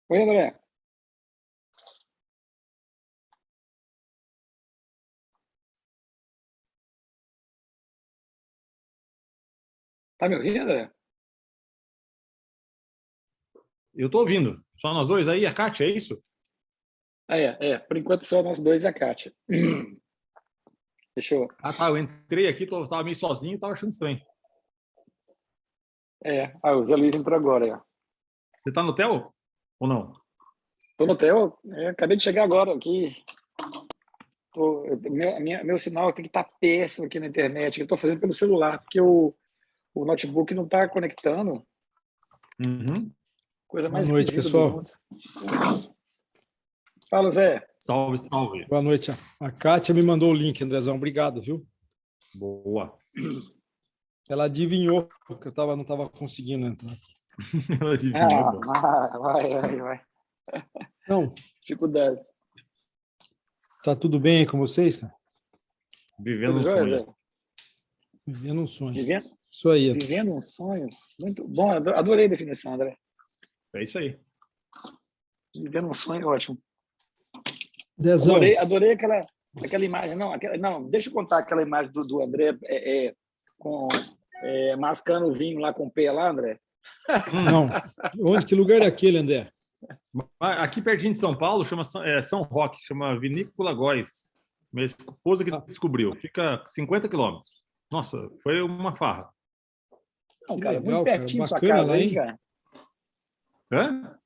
Oi, André. Tá me ouvindo, André? Eu tô ouvindo. Só nós dois aí, a Kátia, é isso? Por enquanto só nós dois e a Kátia. Deixa eu. Ah, tá. Eu entrei aqui, tava meio sozinho e tava achando estranho. O Zé Luiz entrou agora. Você tá no hotel? Ou não? Tô no hotel, acabei de chegar agora aqui. Meu sinal tem que estar péssimo aqui na internet. Eu estou fazendo pelo celular, porque o notebook não está conectando. Uhum. Coisa Boa mais noite, esquisita do pessoal. mundo. Fala, Zé. Salve, salve. Boa noite. A Kátia me mandou o link, Andrezão. Obrigado, viu? Boa. Ela adivinhou que eu não estava conseguindo entrar. Ela adivinhou. Vai. Não, Dificuldade. tá tudo bem aí com vocês, cara? Vivendo Tudo um jóia, sonho. Zé? Vivendo um sonho. Vivendo, Isso aí. vivendo um sonho. Muito bom, adorei a definição, André. É isso aí. Vivendo um sonho, ótimo. Dezão, Adorei aquela imagem. Não, deixa eu contar aquela imagem do André mascando o vinho lá com o pé lá, André. não. Que lugar é aquele, André? Aqui pertinho de São Paulo, chama São Roque, chama Vinícola Góes. Minha esposa que descobriu. Fica 50 quilômetros. Nossa, foi uma farra. Não, Que cara, legal, muito cara. pertinho da sua Bacana casa lá, aí, hein? cara. Hã?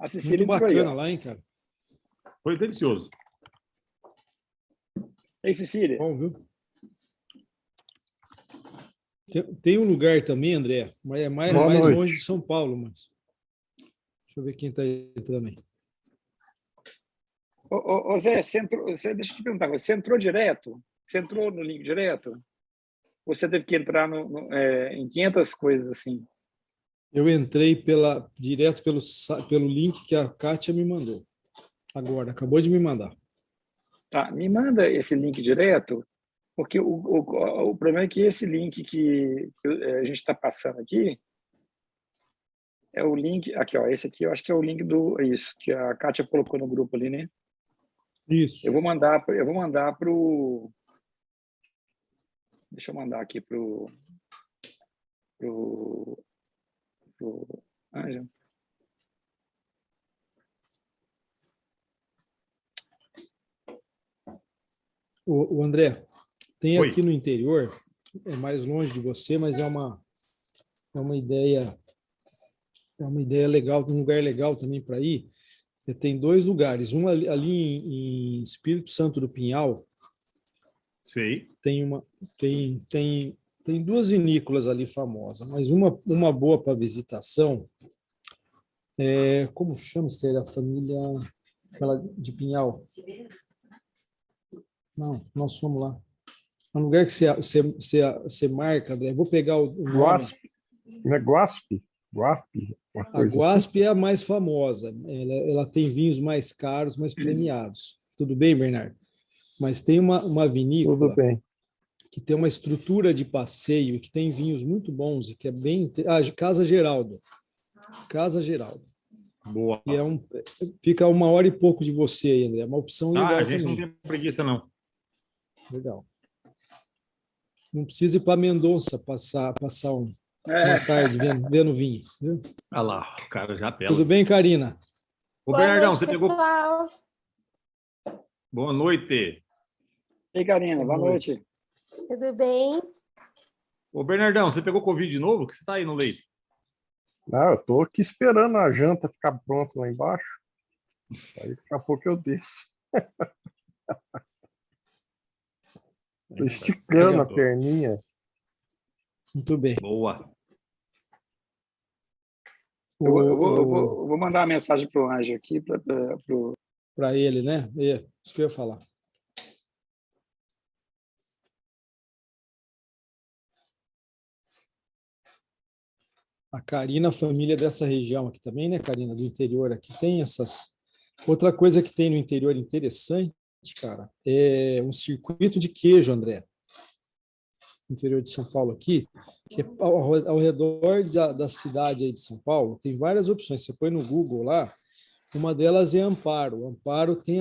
A Cecília Muito entrou aí, bacana ó. lá, hein, cara? Foi delicioso. Ei, Cecília. Bom, viu? Tem um lugar também, André, mas é mais longe de São Paulo, mas. Deixa eu ver quem está entrando aí. Ô, Zé, deixa eu te perguntar, você entrou direto? Você entrou no link direto? Ou você teve que entrar em 500 coisas assim? Eu entrei direto pelo link que a Kátia me mandou. Agora, acabou de me mandar. Tá, me manda esse link direto, porque o problema é que esse link que a gente está passando aqui é o link. Aqui, ó, esse aqui eu acho que é o link isso, que a Kátia colocou no grupo ali, né? Isso. Eu vou mandar pro. Deixa eu mandar aqui pro Ângelo. O André, tem Oi. aqui no interior, é mais longe de você, mas é uma ideia legal, um lugar legal também para ir. Tem dois lugares, um ali em Espírito Santo do Pinhal, Sei. tem duas vinícolas ali famosas, mas uma boa para visitação como chama se a família aquela de Pinhal? Não, nós fomos lá. É um lugar que você marca, André. Vou pegar o nome. Guaspe. Não é Guaspe? Guaspe? A Guaspe é a mais famosa. Ela tem vinhos mais caros, mais premiados. Tudo bem, Bernardo? Mas tem uma vinícola que tem uma estrutura de passeio e que tem vinhos muito bons e que é bem... Casa Geraldo. Casa Geraldo. Boa. E fica 1 hora e pouco de você aí, André. É uma opção legal a gente também. não tem preguiça, não. Legal. Não precisa ir para Mendonça passar uma tarde vendo vinho. Viu? Olha lá, o cara já apela. Tudo bem, Karina? Ô, Boa Bernardão, noite, você pegou... pessoal. Boa noite. Ei, Karina, boa noite. Tudo bem? Ô, Bernardão, você pegou Covid de novo? Que você tá aí no leito? Não, eu estou aqui esperando a janta ficar pronta lá embaixo. Aí daqui a pouco eu desço. Estou esticando a perninha. Muito bem. Boa. Eu vou mandar uma mensagem para o Ângelo aqui. Para ele, né? Isso que eu ia falar. A Karina, a família dessa região aqui também, né, Karina, do interior aqui, tem essas... Outra coisa que tem no interior interessante, cara, é um circuito de queijo, André. interior de São Paulo aqui, que é ao redor da cidade aí de São Paulo, tem várias opções. Você põe no Google lá, uma delas é Amparo. Amparo tem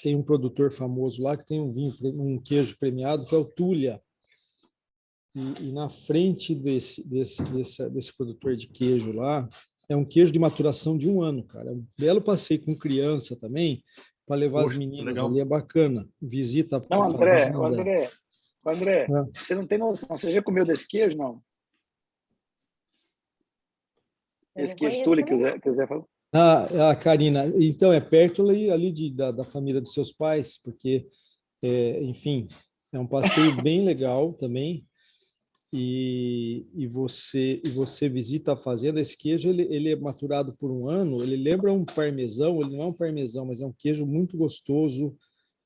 tem um produtor famoso lá que tem um queijo premiado que é o Tulha. E na frente desse produtor de queijo lá, é um queijo de maturação de 1 ano, cara. É um belo passeio com criança também, para levar as meninas ali, é bacana. Visita Não, a André, fazenda. André, você não tem noção, você já comeu desse queijo, não? Esse queijo Tully que o Zé falou? Karina, então é perto ali da família dos seus pais, porque, enfim, é um passeio bem legal também. E você visita a fazenda. Esse queijo ele é maturado por 1 ano. Ele lembra um parmesão. Ele não é um parmesão, mas é um queijo muito gostoso,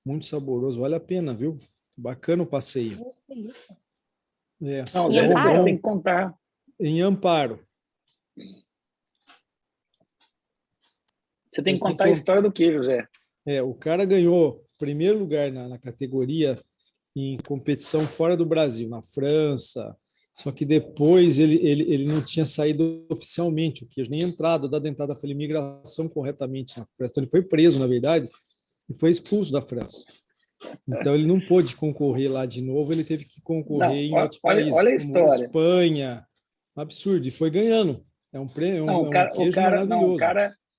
muito saboroso. Vale a pena, viu? Bacana o passeio. Não, Zé, depois você tem que contar. Em Amparo. Você tem que contar a história do queijo, Zé. O cara ganhou primeiro lugar na categoria em competição fora do Brasil, na França. Só que depois ele não tinha saído oficialmente o queijo, nem entrado da dentada pela imigração corretamente na França. Então ele foi preso, na verdade, e foi expulso da França. Então ele não pôde concorrer lá de novo, ele teve que concorrer em outros países, olha a como história. Espanha. Absurdo, e foi ganhando. É um prêmio, um queijo maravilhoso.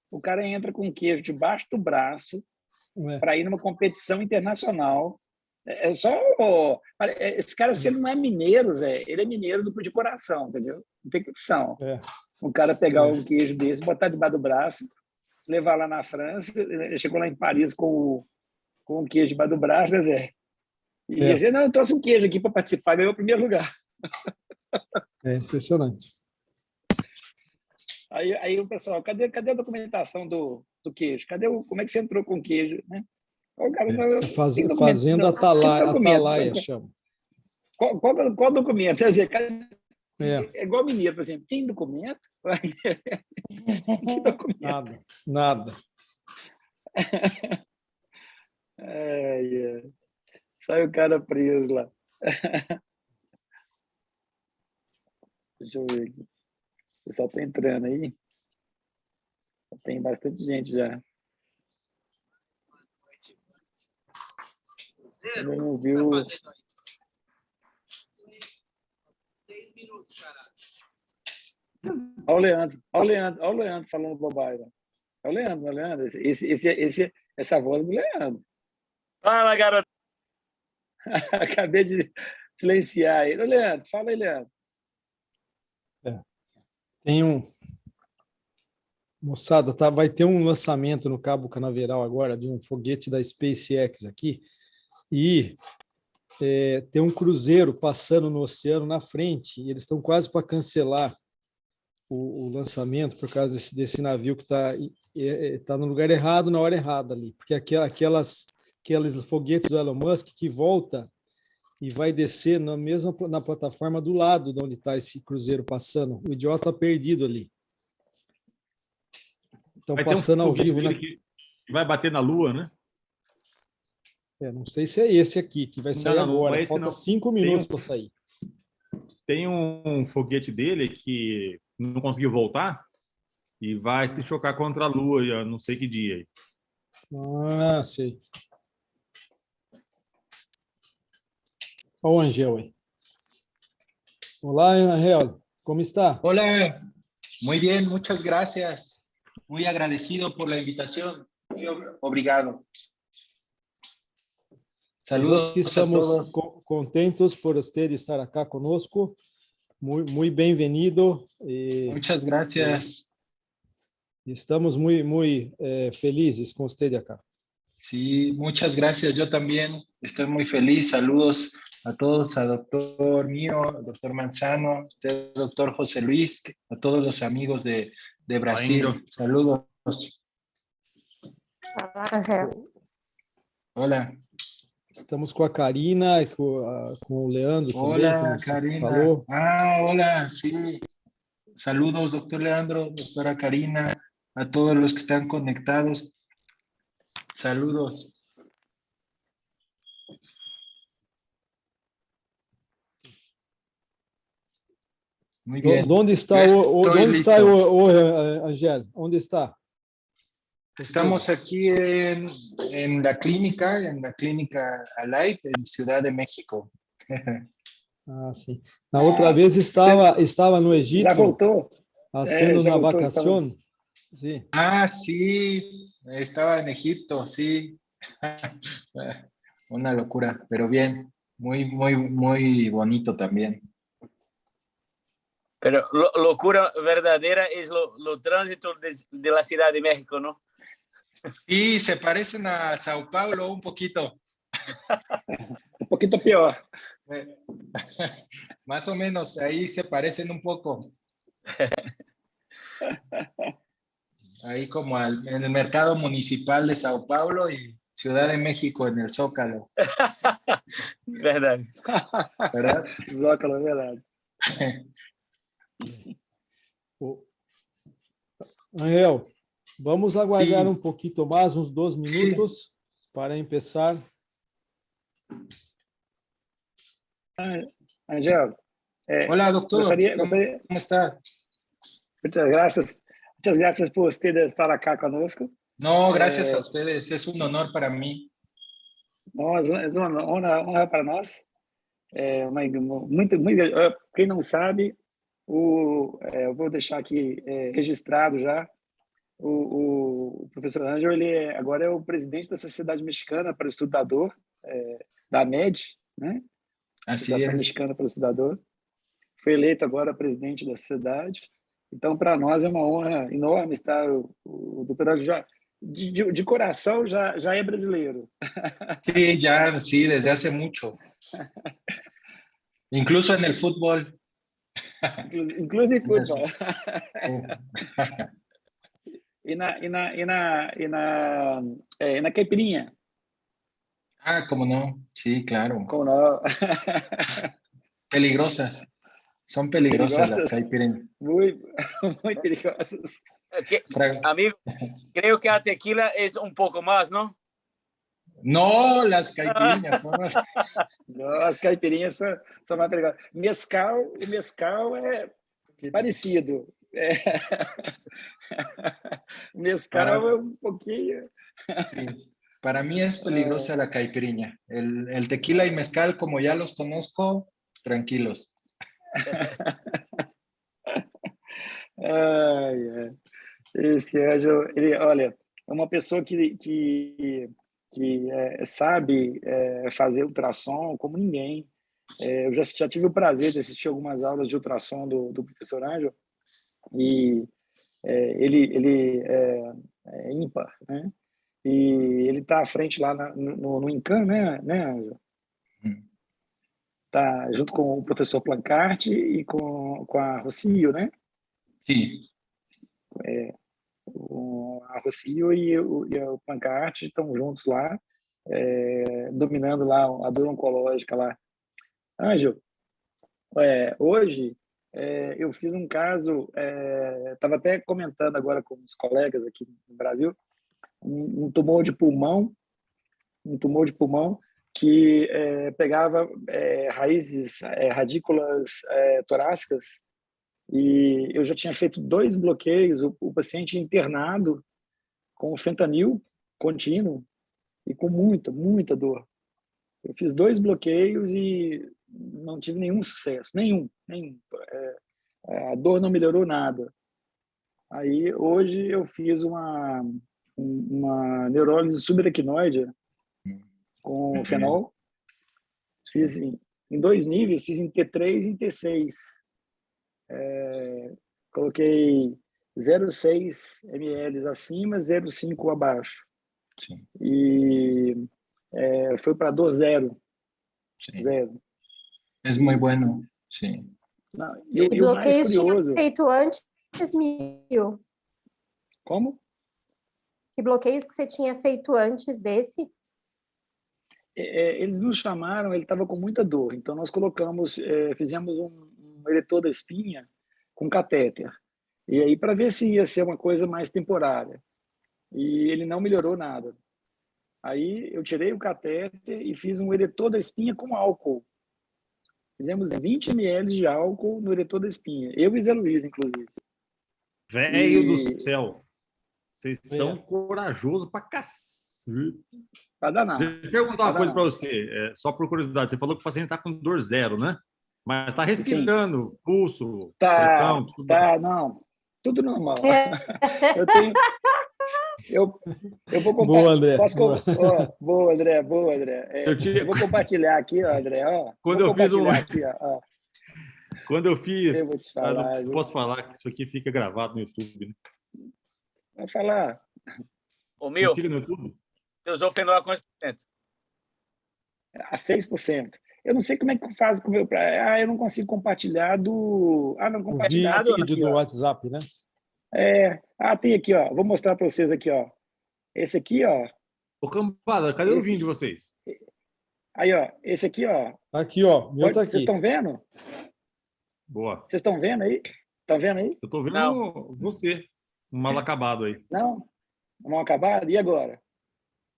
O cara entra com queijo debaixo do braço para ir numa competição internacional. É só. Esse cara, se ele não é mineiro, Zé, ele é mineiro de coração, entendeu? Não tem condição. O cara pegar um queijo desse, botar debaixo do braço, levar lá na França, ele chegou lá em Paris com o queijo debaixo do braço, né, Zé? E dizer, não, eu trouxe um queijo aqui para participar, ganhou o primeiro lugar. É impressionante. Aí o pessoal, cadê a documentação do queijo? Como é que você entrou com o queijo, né? O cara, Fazenda Atalaia chama. Qual documento? Quer dizer, é igual mineiro, por exemplo. Tem documento? Que documento? Nada. Sai o cara preso lá. Deixa eu ver aqui. O pessoal está entrando aí. Tem bastante gente já. Ele não viu. 6 minutos, caralho. Olha o Leandro falando bobagem. Olha o Leandro. Essa voz do Leandro. Fala, garoto. Acabei de silenciar ele. Leandro, fala aí, Leandro. Tem moçada, vai ter um lançamento no Cabo Canaveral agora de um foguete da SpaceX aqui e tem um cruzeiro passando no oceano na frente e eles estão quase para cancelar o lançamento por causa desse navio que está no lugar errado na hora errada ali, porque aqueles foguetes do Elon Musk que volta e vai descer na plataforma do lado de onde está esse cruzeiro passando. O idiota perdido ali. Estão passando ao vivo. Que vai bater na Lua, né? Não sei se é esse aqui, que vai sair agora. Falta 5 minutos para sair. Tem um foguete dele que não conseguiu voltar e vai se chocar contra a Lua, não sei que dia. Sei. Olha o Angel aí. Olá, Angel. ¿Cómo está? Hola, muy bien, muchas gracias. Muy agradecido por la invitación. Muy obrigado. Saludos que estamos contentos por usted estar acá conosco. Muy bienvenido. Muchas gracias. Estamos muy felices con usted acá. Sí, muchas gracias. Yo también estoy muy feliz. Saludos a todos, a doctor mío, doctor Manzano, usted, doctor José Luis, a todos los amigos de Brasil. Saludos. Hola. Estamos com a Karina e com o Leandro Hola, também. Karina. Falou. Hola, sí. Saludos, doctor Leandro, doctora Karina, a todos los que están conectados. Saludos. Muy bien. ¿Dónde está, Estoy ¿dónde está listo. Angel? ¿Dónde está? Estamos aquí en la clínica Alive en Ciudad de México. Ah, sim. Na outra vez estava no Já Egito, voltou? fazendo Já uma voltou? vacação. Sim. Ah, sí, estaba en Egipto, sí. Una locura, pero bien, muy bonito también. Pero locura verdadera es lo tránsito de la Ciudad de México, ¿no? Sí, se parecen a Sao Paulo un poquito. Um pouquinho pior. Más o menos, ahí se parecen un poco. Ahí como en el mercado municipal de Sao Paulo y Ciudad de México en el Zócalo. Verdade. ¿Verdad? Zócalo, é verdade. Angel, vamos aguardar Sí. um pouquinho mais, uns 2 minutos, para começar. Angel, Hola, doctor. ¿Cómo está? Muchas gracias por usted estar acá conosco. No, gracias a ustedes. Es un honor para mí. Não, é uma honra para nós. Quem não sabe, eu vou deixar aqui registrado já. O professor Ângelo, agora é o presidente da Sociedade Mexicana para o Estudador, da AMED, né? Así Associação es. Mexicana para o Estudador. Foi eleito agora presidente da sociedade. Então, para nós é uma honra enorme estar. O doutor Ângelo já, de coração, já é brasileiro. Sí, ya, sí, desde hace mucho. Incluso en el fútbol. Inclusive futebol. Sí. E na caipirinha. Ah, cómo no. Sí, claro. Como não? Peligrosas. Son peligrosas las Perigosas. caipirinhas. Muito perigosas. Amigo, creo que a tequila es un poco más, ¿no? No, las caipirinhas son las... Não, as caipirinhas são mais perigosas. O mescal é parecido. Mescal é um pouquinho. Sí. Para mí es peligrosa la caipirinha. El tequila y mezcal, como ya los conozco, tranquilos. Esse Ângelo, olha, é uma pessoa que sabe fazer ultrassom como ninguém. Eu já tive o prazer de assistir algumas aulas de ultrassom do professor Ângelo e ele é ímpar, né? E ele está à frente lá no INCAN, né, Ângelo? Está junto com o professor Plancart e com a Rocio, né? Sim. A Rocio e o Plancart estão juntos lá, dominando lá a dor oncológica lá. Ângelo, hoje eu fiz um caso, estava até comentando agora com os colegas aqui no Brasil, um tumor de pulmão que pegava raízes, radículas torácicas, e eu já tinha feito 2 bloqueios, o paciente internado com fentanil contínuo e com muita dor. Eu fiz 2 bloqueios e não tive nenhum sucesso, nenhum. A dor não melhorou nada. Aí, hoje, eu fiz uma neurólise subaracnoide com fenol. Fiz em 2 níveis, fiz em T3 e em T6. Coloquei 0,6 ml acima, 0,5 abaixo. Sim. E foi para dor zero. Sim. Zero. É muito bueno, sim. Não, E o mais bloqueios curioso... tinha feito antes, Mil? Como? Que bloqueios que você tinha feito antes desse? Eles nos chamaram, ele estava com muita dor, então nós fizemos um eretor da espinha com catéter, e aí para ver se ia ser uma coisa mais temporária, e ele não melhorou nada. Aí eu tirei o catéter e fiz um eretor da espinha com álcool, Fizemos 20 ml de álcool no eretor da espinha. Eu e Zé Luiz, inclusive. Velho do E- céu. Vocês são corajosos pra cacete. Pra danar. Deixa eu perguntar uma Pra coisa danar. para você, só por curiosidade. Você falou que o paciente está com dor zero, né? Mas está respirando, pulso, pressão, tudo. Não. Tudo normal. É. Eu tenho... Eu vou compartilhar. Boa, André. Boa, André. Boa, André. Eu vou compartilhar aqui, ó, André. Ó. Quando eu fiz aqui, ó. Quando eu fiz... Eu vou te falar, eu não posso falar que isso aqui fica gravado no YouTube, né? Vai falar. O Mil, Não fica no YouTube? você usou fenol a quantos por cento? A 6%. Eu não sei como é que faz com o meu... eu não consigo compartilhar do... não, O compartilhar vídeo aqui, do ó. WhatsApp, né? Tem aqui, ó. Vou mostrar para vocês aqui, ó. Esse aqui, ó. Ô, cambada, cadê o Esse- vídeo de vocês? Aí, ó. Esse aqui, ó. Aqui, ó. Meu tá Vocês aqui. estão vendo? Boa. Vocês estão vendo aí? Estão vendo aí? Eu tô vendo Não. você, um mal acabado aí. Não? Não acabado? E agora?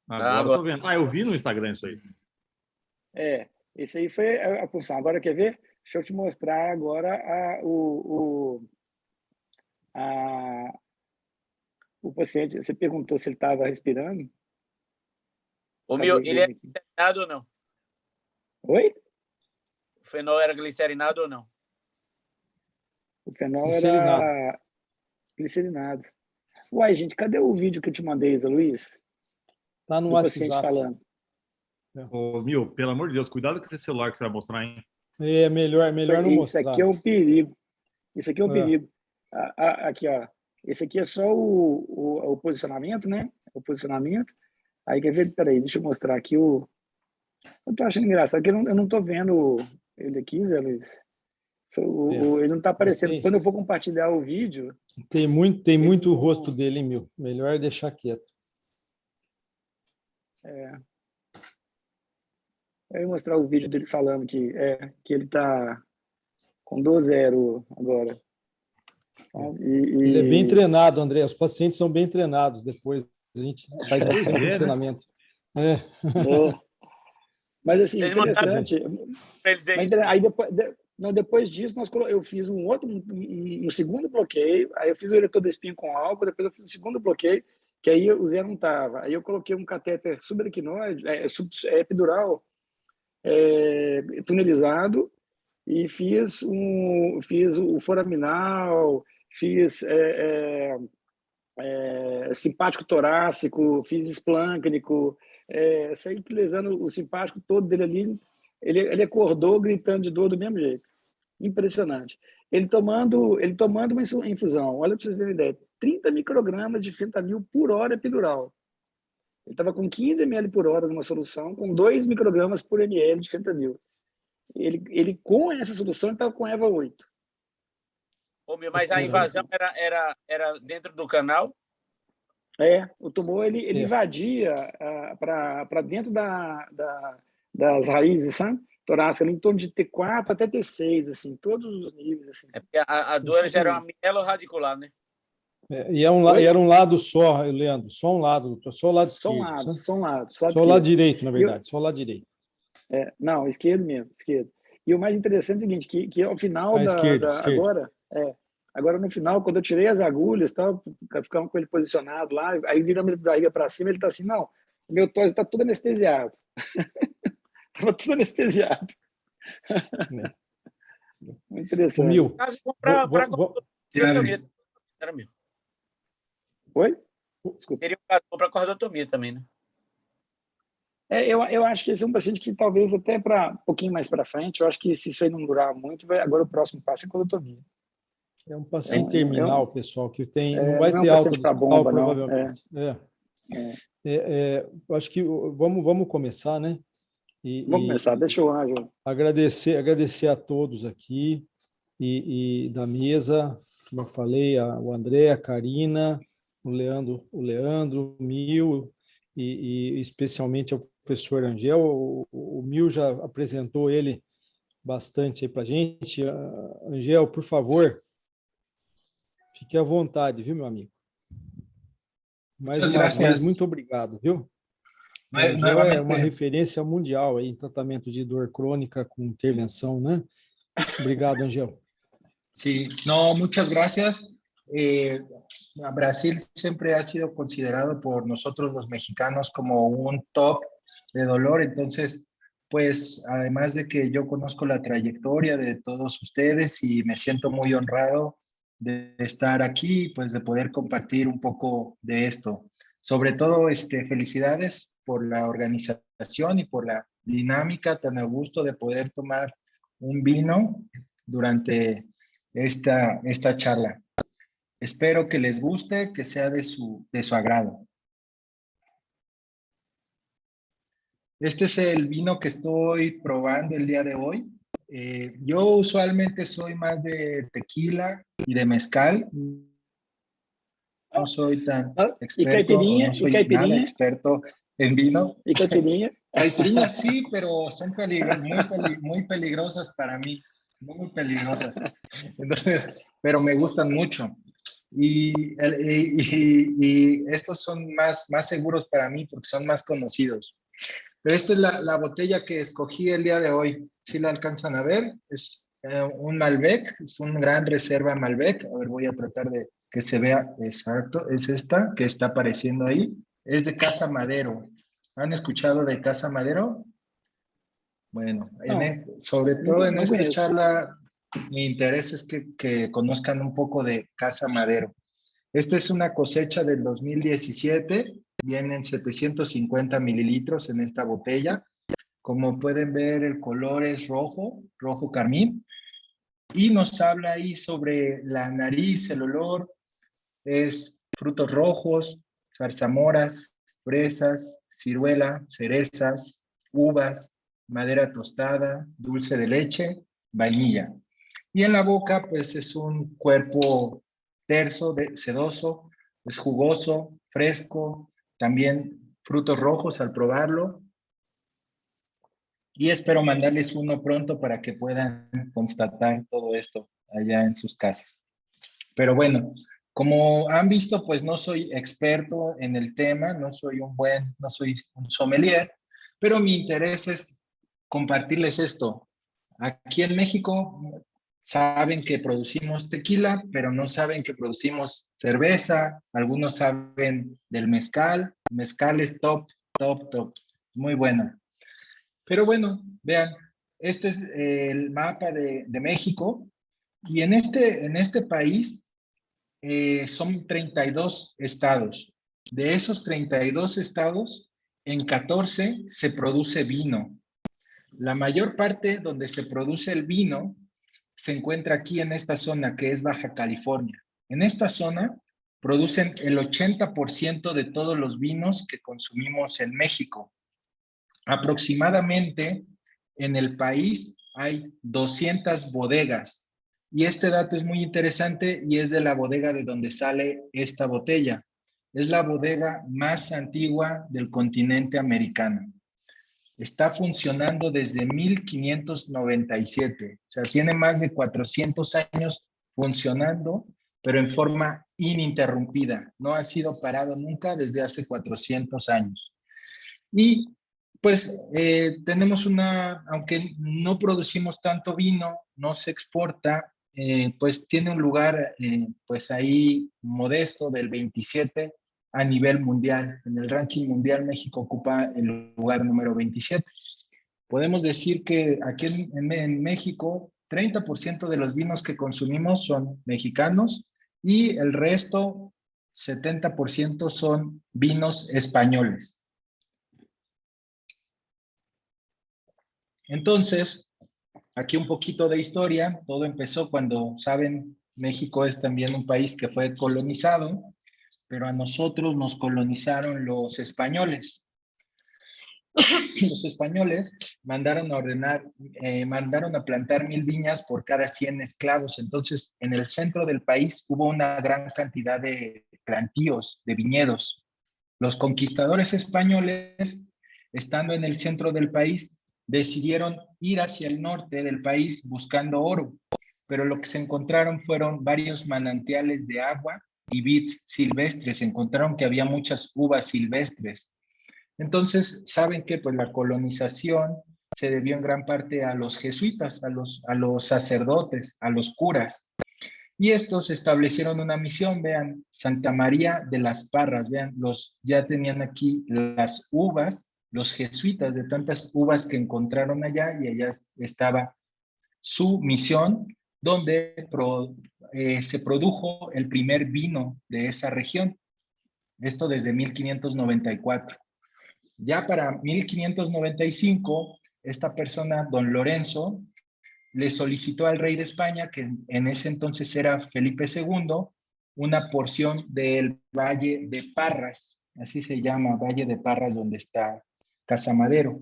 Agora eu tô vendo. Eu vi no Instagram isso aí. Esse aí foi a função. Agora, quer ver? Deixa eu te mostrar agora o paciente. Você perguntou se ele estava respirando. O Mil, Cadê ele era aqui? glicerinado ou não? Oi? O fenol era glicerinado ou não? O fenol Glicerinado. era glicerinado. Uai, gente, cadê o vídeo que eu te mandei, Zé Luiz? Tá no Do paciente WhatsApp. falando. Ô, Mil, pelo amor de Deus, cuidado com esse celular que você vai mostrar, hein? É melhor não Isso mostrar. aqui é um perigo. Isso aqui é um É. perigo. Aqui, ó. Esse aqui é só o posicionamento, né? O posicionamento. Aí, quer ver? Peraí, deixa eu mostrar aqui o... Eu tô achando engraçado que eu não tô vendo ele aqui, Zé Luiz. Ele não tá aparecendo. tem- Quando eu for compartilhar o vídeo... Tem muito o rosto dele, hein, meu. Melhor deixar quieto. Eu vou mostrar o vídeo dele falando que ele tá com 2-0 agora. Ele é bem treinado, André. Os pacientes são bem treinados depois. A gente faz bastante né? treinamento. Mas assim, Vocês mandaram interessante. para ele dizer Mas, isso. aí depois disso, eu fiz um segundo bloqueio, aí eu fiz o eretor da espinha com álcool, depois eu fiz um segundo bloqueio, que aí o Zé não estava. Aí eu coloquei um catéter subaracnoide, epidural, tunelizado, e fiz o foraminal, fiz simpático torácico, fiz esplâncnico, saí utilizando o simpático todo dele ali. Ele acordou gritando de dor do mesmo jeito. Impressionante. Ele tomando uma infusão, olha para vocês terem ideia, 30 microgramas de fentanil por hora epidural. Ele estava com 15 ml por hora numa solução, com 2 microgramas por ml de fentanil. Ele com essa solução, estava com EVA 8. Ô, Mil, mas a invasão era dentro do canal? O tumor ele invadia para dentro das raízes, sabe? Torácica, em torno de T4 até T6, assim, todos os níveis. Assim. Porque a doença era uma mielorradicular, né? E era um lado só, Leandro. Só um lado, só o lado esquerdo. Só um lado. Só o lado direito, na verdade. Só o lado direito. Não, esquerdo mesmo, esquerdo. E o mais interessante é o seguinte, que ao final esquerdo. agora no final, quando eu tirei as agulhas, ficava com ele posicionado lá, aí viramos a barriga para cima, ele está assim, não, meu tórax está tudo anestesiado. Estava tudo anestesiado. Muito interessante. Mil. Era Mil. Oi? Desculpa. Teria um caso para cordotomia também, né? Eu acho que esse é um paciente que talvez até para um pouquinho mais para frente, eu acho que se isso aí não durar muito, agora o próximo passo é cordotomia. É um paciente terminal, pessoal, que não vai não é ter um alta paciente do pra hospital, bomba, não. provavelmente. Eu acho que vamos começar, né? Vamos começar, deixa o Ângelo. Agradecer a todos aqui e da mesa, como eu falei, o André, a Karina, o Leandro, o Mil, e especialmente ao professor Angel. O Mil já apresentou ele bastante aí para a gente. Angel, por favor, fique à vontade, viu, meu amigo? Mais uma vez, muito obrigado, viu? O Angel é Nuevamente, uma referência mundial aí em tratamento de dor crônica com intervenção, né? Obrigado, Angel. sí, no, muchas gracias. Brasil siempre ha sido considerado por nosotros los mexicanos como un top de dolor, entonces, pues, además de que yo conozco la trayectoria de todos ustedes y me siento muy honrado de estar aquí, pues, de poder compartir un poco de esto. Sobre todo, felicidades por la organización y por la dinámica tan a gusto de poder tomar un vino durante esta charla. Espero que les guste, que sea de su agrado. Este es el vino que estoy probando el día de hoy. Yo usualmente soy más de tequila y de mezcal. No soy tan experto, o no soy nada experto en vino. ¿Y caipirinha? Caipirinhas sí, pero son muy peligrosas para mí, muy peligrosas. Entonces, pero me gustan mucho. Y estos son más seguros para mí porque son más conocidos. Pero esta es la botella que escogí el día de hoy. ¿Sí la alcanzan a ver? Es un Malbec, es una gran reserva Malbec. A ver, voy a tratar de que se vea exacto. Es esta que está apareciendo ahí. Es de Casa Madero. ¿Han escuchado de Casa Madero? Bueno, sobre todo en esta charla, mi interés es que conozcan un poco de Casa Madero. Esta es una cosecha del 2017, vienen 750 mililitros en esta botella. Como pueden ver, el color es rojo carmín, y nos habla ahí sobre la nariz, el olor, es frutos rojos, zarzamoras, fresas, ciruela, cerezas, uvas, madera tostada, dulce de leche, vainilla. Y en la boca, pues es un cuerpo terso, sedoso, es jugoso, fresco, también frutos rojos al probarlo. Y espero mandarles uno pronto para que puedan constatar todo esto allá en sus casas. Pero bueno, como han visto, pues no soy experto en el tema, no soy un sommelier, pero mi interés es compartirles esto. Aquí en México saben que producimos tequila, pero no saben que producimos cerveza. Algunos saben del mezcal. Mezcal es top, muy bueno. Pero bueno, vean, este es el mapa de México, y en este país son 32 estados. De esos 32 estados, en 14 se produce vino. La mayor parte donde se produce el vino se encuentra aquí en esta zona, que es Baja California. En esta zona producen el 80% de todos los vinos que consumimos en México. Aproximadamente en el país hay 200 bodegas. Y este dato es muy interesante y es de la bodega de donde sale esta botella. Es la bodega más antigua del continente americano. Está funcionando desde 1597. O sea, tiene más de 400 años funcionando, pero en forma ininterrumpida. No ha sido parado nunca desde hace 400 años. Y pues tenemos aunque no producimos tanto vino, no se exporta, pues tiene un lugar pues ahí modesto del 27 a nivel mundial. En el ranking mundial México ocupa el lugar número 27. Podemos decir que aquí en México 30% de los vinos que consumimos son mexicanos y el resto 70% son vinos españoles. Entonces, aquí un poquito de historia. Todo empezó cuando, saben, México es también un país que fue colonizado, pero a nosotros nos colonizaron los españoles. Los españoles mandaron a plantar 1000 viñas por cada 100 esclavos. Entonces, en el centro del país hubo una gran cantidad de plantíos, de viñedos. Los conquistadores españoles, estando en el centro del país, decidieron ir hacia el norte del país buscando oro, pero lo que se encontraron fueron varios manantiales de agua y vides silvestres. Encontraron que había muchas uvas silvestres. Entonces, saben que pues, la colonización se debió en gran parte a los jesuitas, a los sacerdotes, a los curas. Y estos establecieron una misión, vean, Santa María de las Parras, vean, ya tenían aquí las uvas, los jesuitas de tantas uvas que encontraron allá, y allá estaba su misión, donde se produjo el primer vino de esa región. Esto desde 1594. Ya para 1595, esta persona, don Lorenzo, le solicitó al rey de España, que en ese entonces era Felipe II, una porción del Valle de Parras, así se llama, Valle de Parras, donde está Casa Madero.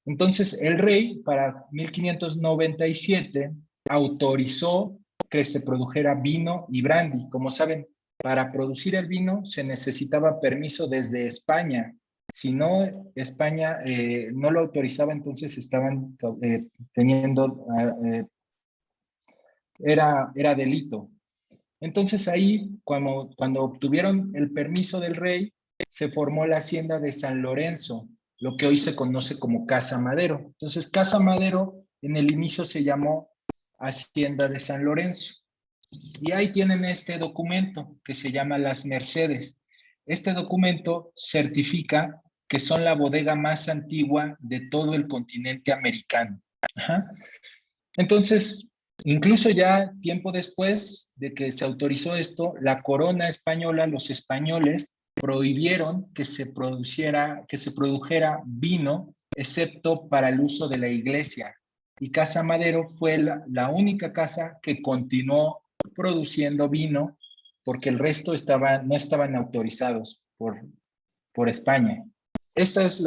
Entonces el rey para 1597 autorizó que se produjera vino y brandy. Como saben, para producir el vino se necesitaba permiso desde España. Si no, España no lo autorizaba, entonces estaban teniendo, era delito. Entonces ahí, cuando obtuvieron el permiso del rey, se formó la hacienda de San Lorenzo, lo que hoy se conoce como Casa Madero. Entonces, Casa Madero en el inicio se llamó Hacienda de San Lorenzo. Y ahí tienen este documento que se llama Las Mercedes. Este documento certifica que son la bodega más antigua de todo el continente americano. Ajá. Entonces, incluso ya tiempo después de que se autorizó esto, la corona española, los españoles, prohibieron que se produjera vino, excepto para el uso de la iglesia. Y Casa Madero fue la única casa que continuó produciendo vino, porque el resto no estaban autorizados por España. Esta es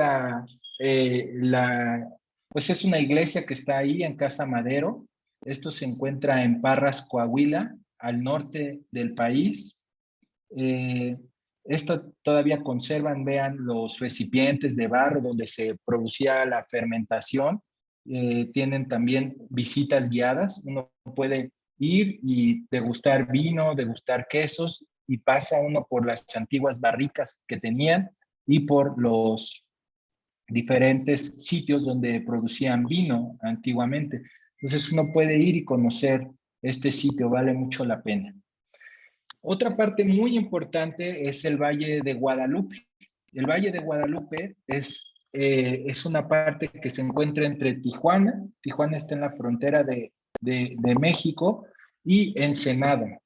pues es una iglesia que está ahí en Casa Madero. Esto se encuentra en Parras, Coahuila, al norte del país. Esto todavía conservan, vean, los recipientes de barro donde se producía la fermentación. Tienen también visitas guiadas. Uno puede ir y degustar vino, degustar quesos, y pasa uno por las antiguas barricas que tenían y por los diferentes sitios donde producían vino antiguamente. Entonces uno puede ir y conocer este sitio, vale mucho la pena. Otra parte muy importante es el Valle de Guadalupe. El Valle de Guadalupe es una parte que se encuentra entre Tijuana. Tijuana está en la frontera de México, y Ensenada.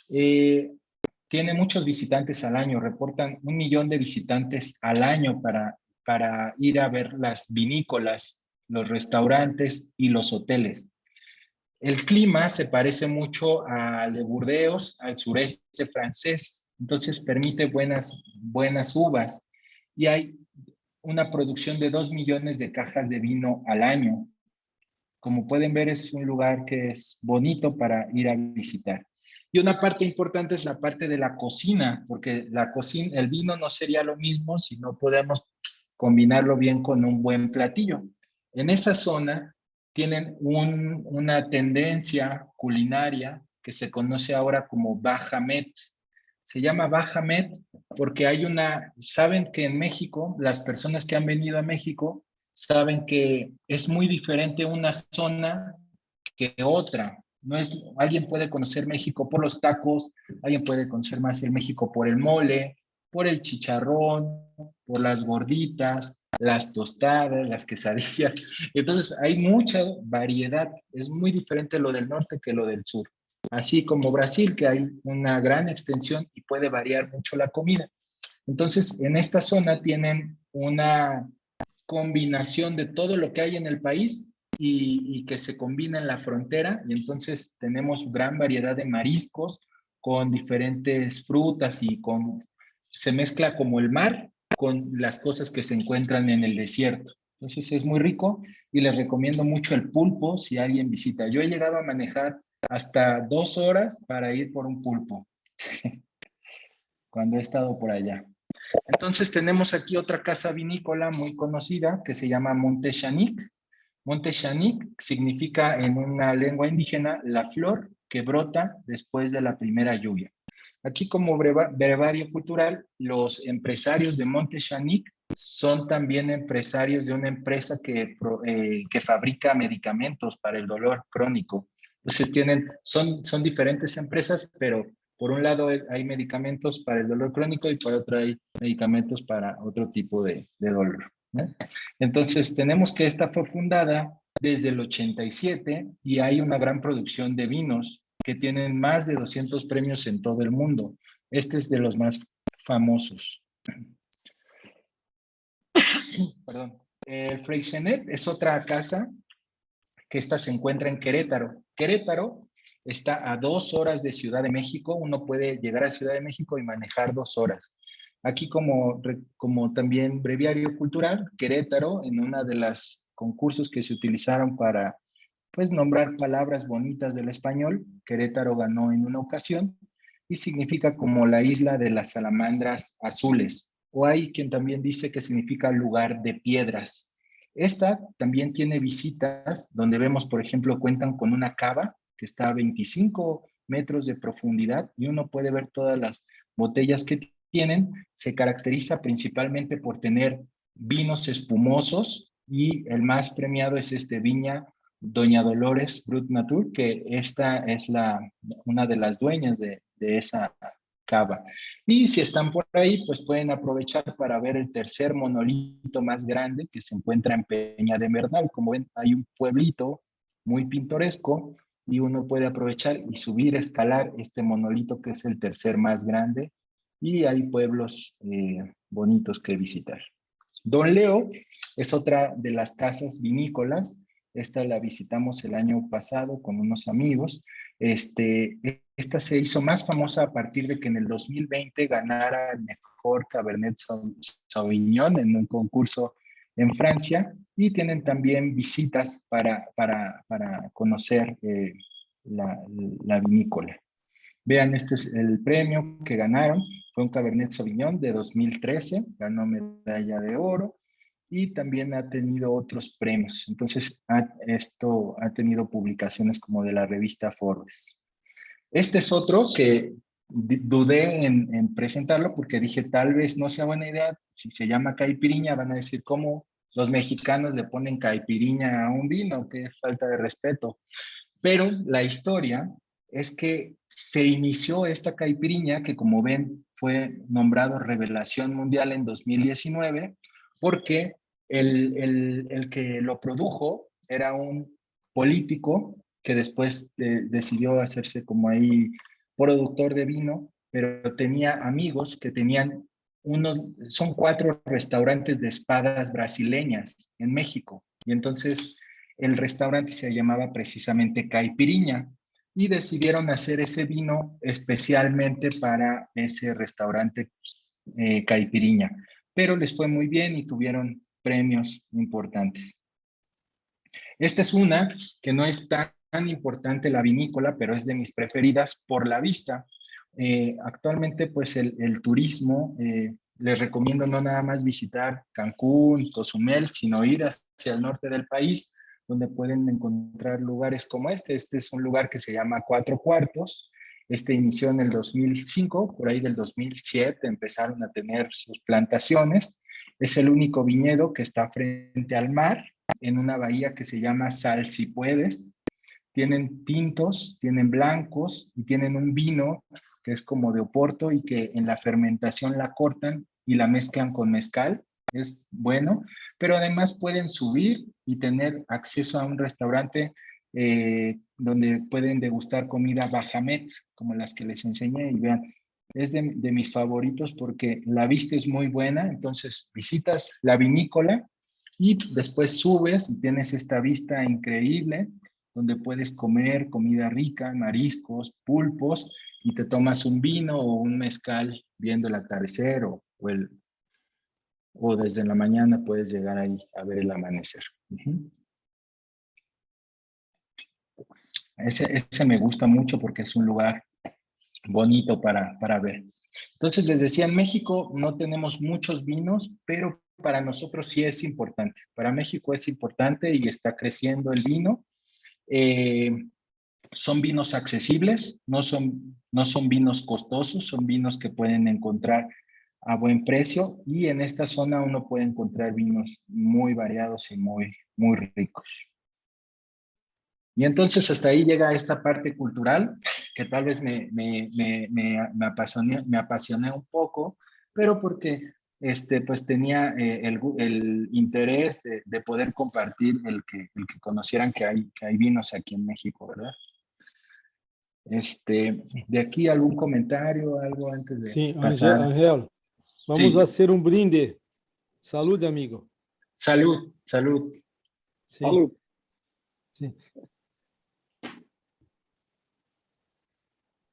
Tiene muchos visitantes al año, reportan 1 millón de visitantes al año para ir a ver las vinícolas, los restaurantes y los hoteles. El clima se parece mucho a Le Burdeos, al sureste francés, entonces permite buenas uvas, y hay una producción de 2 millones de cajas de vino al año. Como pueden ver, es un lugar que es bonito para ir a visitar. Y una parte importante es la parte de la cocina, porque el vino no sería lo mismo si no podemos combinarlo bien con un buen platillo. En esa zona tienen una tendencia culinaria que se conoce ahora como Baja Med. Se llama Baja Med porque saben que en México, las personas que han venido a México saben que es muy diferente una zona que otra. Alguien puede conocer México por los tacos, alguien puede conocer más el México por el mole, por el chicharrón, por las gorditas, las tostadas, las quesadillas. Entonces hay mucha variedad. Es muy diferente lo del norte que lo del sur. Así como Brasil, que hay una gran extensión y puede variar mucho la comida. Entonces, en esta zona tienen una combinación de todo lo que hay en el país y que se combina en la frontera, y entonces tenemos gran variedad de mariscos con diferentes frutas, y se mezcla como el mar con las cosas que se encuentran en el desierto. Entonces es muy rico, y les recomiendo mucho el pulpo si alguien visita. Yo he llegado a manejar hasta 2 horas para ir por un pulpo cuando he estado por allá. Entonces tenemos aquí otra casa vinícola muy conocida que se llama Monte Xanic. Monte Xanic significa en una lengua indígena la flor que brota después de la primera lluvia. Aquí, como brevario cultural, los empresarios de Monte Xanic son también empresarios de una empresa que fabrica medicamentos para el dolor crónico. Entonces son diferentes empresas, pero por un lado hay medicamentos para el dolor crónico y por otro hay medicamentos para otro tipo de dolor, ¿no? Entonces tenemos que esta fue fundada desde el 87 y hay una gran producción de vinos que tienen más de 200 premios en todo el mundo. Este es de los más famosos. Perdón. Freixenet es otra casa que esta se encuentra en Querétaro. Querétaro está a 2 horas de Ciudad de México. Uno puede llegar a Ciudad de México y manejar 2 horas. Aquí como también breviario cultural, Querétaro, en una de las concursos que se utilizaron para pues nombrar palabras bonitas del español, Querétaro ganó en una ocasión y significa como la isla de las salamandras azules. O hay quien también dice que significa lugar de piedras. Esta también tiene visitas donde vemos, por ejemplo, cuentan con una cava que está a 25 metros de profundidad y uno puede ver todas las botellas que tienen. Se caracteriza principalmente por tener vinos espumosos y el más premiado es Viña Doña Dolores Brut Natur, que esta es una de las dueñas de esa cava. Y si están por ahí, pues pueden aprovechar para ver el tercer monolito más grande que se encuentra en Peña de Bernal. Como ven, hay un pueblito muy pintoresco y uno puede aprovechar y subir, escalar este monolito que es el tercer más grande y hay pueblos bonitos que visitar. Don Leo es otra de las casas vinícolas. Esta la visitamos el año pasado con unos amigos. Esta se hizo más famosa a partir de que en el 2020 ganara el mejor Cabernet Sauvignon en un concurso en Francia y tienen también visitas para conocer la vinícola. Vean, este es el premio que ganaron. Fue un Cabernet Sauvignon de 2013, ganó medalla de oro y también ha tenido otros premios. Entonces, esto ha tenido publicaciones como de la revista Forbes. Este es otro que dudé en presentarlo porque dije, tal vez no sea buena idea. Si se llama caipiriña, van a decir, ¿cómo los mexicanos le ponen caipiriña a un vino? Qué falta de respeto. Pero la historia es que se inició esta caipiriña, que como ven fue nombrado Revelación Mundial en 2019, porque el que lo produjo era un político que después decidió hacerse como ahí productor de vino, pero tenía amigos que tenían son 4 restaurantes de espadas brasileñas en México. Y entonces el restaurante se llamaba precisamente Caipiriña y decidieron hacer ese vino especialmente para ese restaurante Caipiriña. Pero les fue muy bien y tuvieron premios importantes. Esta es una que no es tan importante la vinícola, pero es de mis preferidas por la vista. Actualmente, pues el turismo, les recomiendo no nada más visitar Cancún, Cozumel, sino ir hacia el norte del país, donde pueden encontrar lugares como este. Este es un lugar que se llama Cuatro Cuartos. Este inició en el 2005, por ahí del 2007 empezaron a tener sus plantaciones. Es el único viñedo que está frente al mar, en una bahía que se llama Sal Si Puedes. Tienen tintos, tienen blancos y tienen un vino que es como de Oporto y que en la fermentación la cortan y la mezclan con mezcal. Es bueno, pero además pueden subir y tener acceso a un restaurante donde pueden degustar comida Bajamet, como las que les enseñé, y vean, es de mis favoritos porque la vista es muy buena. Entonces visitas la vinícola y después subes y tienes esta vista increíble donde puedes comer comida rica, mariscos, pulpos, y te tomas un vino o un mezcal viendo el atardecer o desde la mañana puedes llegar ahí a ver el amanecer. Ese me gusta mucho porque es un lugar bonito para ver. Entonces, les decía, en México no tenemos muchos vinos, pero para nosotros sí es importante. Para México es importante y está creciendo el vino. Son vinos accesibles, no son vinos costosos, son vinos que pueden encontrar a buen precio, y en esta zona uno puede encontrar vinos muy variados y muy ricos. Y entonces hasta ahí llega esta parte cultural, que tal vez me apasioné un poco, pero porque pues tenía el interés de poder compartir el que conocieran que hay vinos aquí en México, ¿verdad? De aquí algún comentario, algo antes de Sí, pasar. Ángel, vamos a Sí, hacer un brinde. Salud, amigo. salud, salud. Sí, Salud. sí.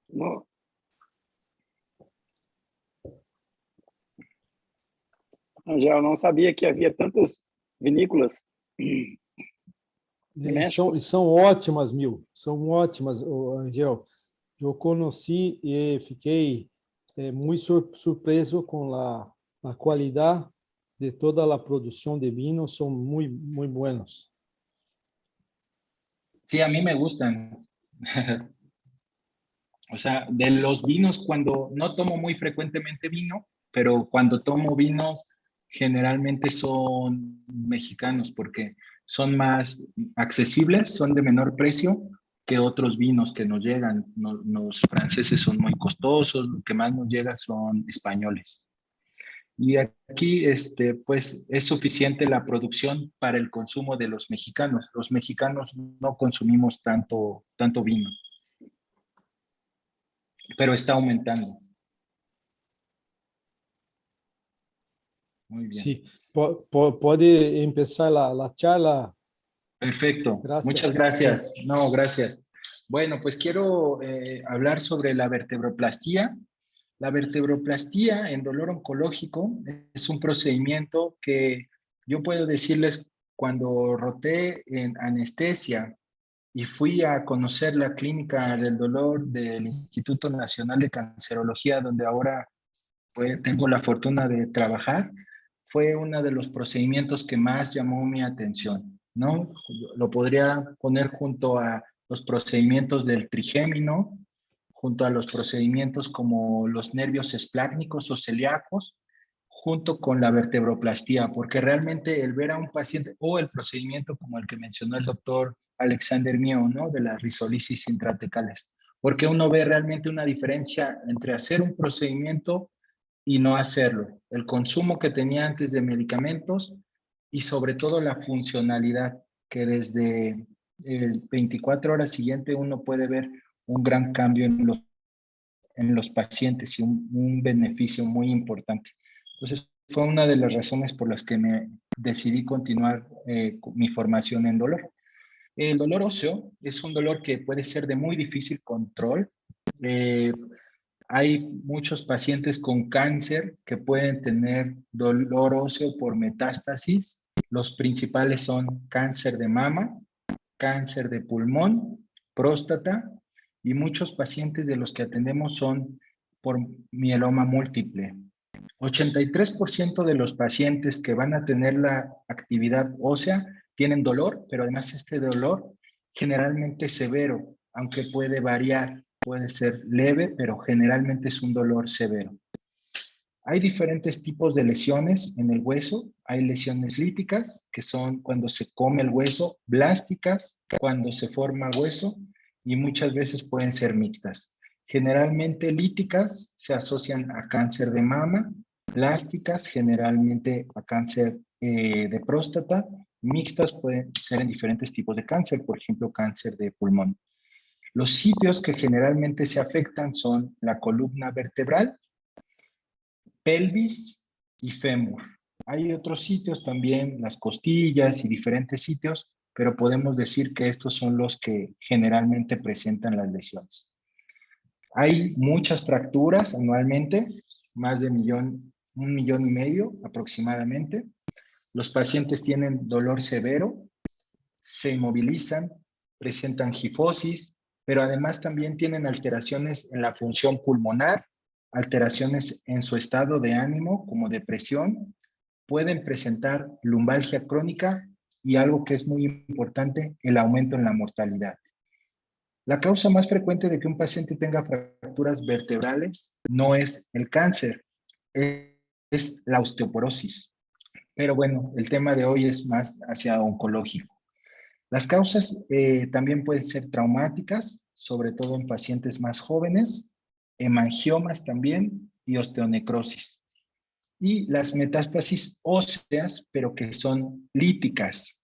No, Angel, eu não sabia que havia tantas vinícolas em México. São ótimas, são ótimas, Angel. Eu conheci e fiquei muito surpreso com a qualidade de toda a produção de vinos, são muito buenos. Sí, a mí me gustan. O sea, de los vinos, cuando no tomo muy frecuentemente vino, pero cuando tomo vinos, generalmente son mexicanos porque son más accesibles, son de menor precio que otros vinos que nos llegan. Los franceses son muy costosos, lo que más nos llega son españoles. Y aquí, pues, es suficiente la producción para el consumo de los mexicanos. Los mexicanos no consumimos tanto vino, pero está aumentando. Muy bien. Sí, pode empezar a charla. Perfecto. Gracias. Muchas gracias. No, gracias. Bueno, pues quiero hablar sobre la vertebrosplastía. La vertebrosplastía en dolor oncológico es un procedimiento que yo puedo decirles, cuando roté en anestesia y fui a conocer la clínica del dolor del Instituto Nacional de Cancerología, donde ahora pues, tengo la fortuna de trabajar, fue uno de los procedimientos que más llamó mi atención, ¿no? Lo podría poner junto a los procedimientos del trigémino, junto a los procedimientos como los nervios esplácnicos o celíacos, junto con la vertebroplastía, porque realmente el ver a un paciente, o el procedimiento como el que mencionó el doctor Alexander Mio, ¿no? De las risolisis intratecales, porque uno ve realmente una diferencia entre hacer un procedimiento y no hacerlo, el consumo que tenía antes de medicamentos y sobre todo la funcionalidad, que desde el 24 horas siguiente uno puede ver un gran cambio en los pacientes y un beneficio muy importante. Entonces, fue una de las razones por las que me decidí continuar mi formación en dolor. El dolor óseo es un dolor que puede ser de muy difícil control. Hay muchos pacientes con cáncer que pueden tener dolor óseo por metástasis. Los principales son cáncer de mama, cáncer de pulmón, próstata, y muchos pacientes de los que atendemos son por mieloma múltiple. 83% de los pacientes que van a tener la actividad ósea tienen dolor, pero además este dolor generalmente severo, aunque puede variar, puede ser leve, pero generalmente es un dolor severo. Hay diferentes tipos de lesiones en el hueso. Hay lesiones líticas, que son cuando se come el hueso, blásticas, cuando se forma hueso, y muchas veces pueden ser mixtas. Generalmente líticas se asocian a cáncer de mama, plásticas generalmente a cáncer de próstata, mixtas pueden ser en diferentes tipos de cáncer, por ejemplo, cáncer de pulmón. Los sitios que generalmente se afectan son la columna vertebral, pelvis y fémur. Hay otros sitios también, las costillas y diferentes sitios, pero podemos decir que estos son los que generalmente presentan las lesiones. Hay muchas fracturas anualmente, más de 1,5 millones aproximadamente. Los pacientes tienen dolor severo, se inmovilizan, presentan gifosis, pero además también tienen alteraciones en la función pulmonar, alteraciones en su estado de ánimo como depresión, pueden presentar lumbalgia crónica y algo que es muy importante, el aumento en la mortalidad. La causa más frecuente de que un paciente tenga fracturas vertebrales no es el cáncer, es es la osteoporosis. Pero bueno, el tema de hoy es más hacia oncológico. Las causas también pueden ser traumáticas, sobre todo en pacientes más jóvenes, hemangiomas también y osteonecrosis. Y las metástasis óseas, pero que son líticas.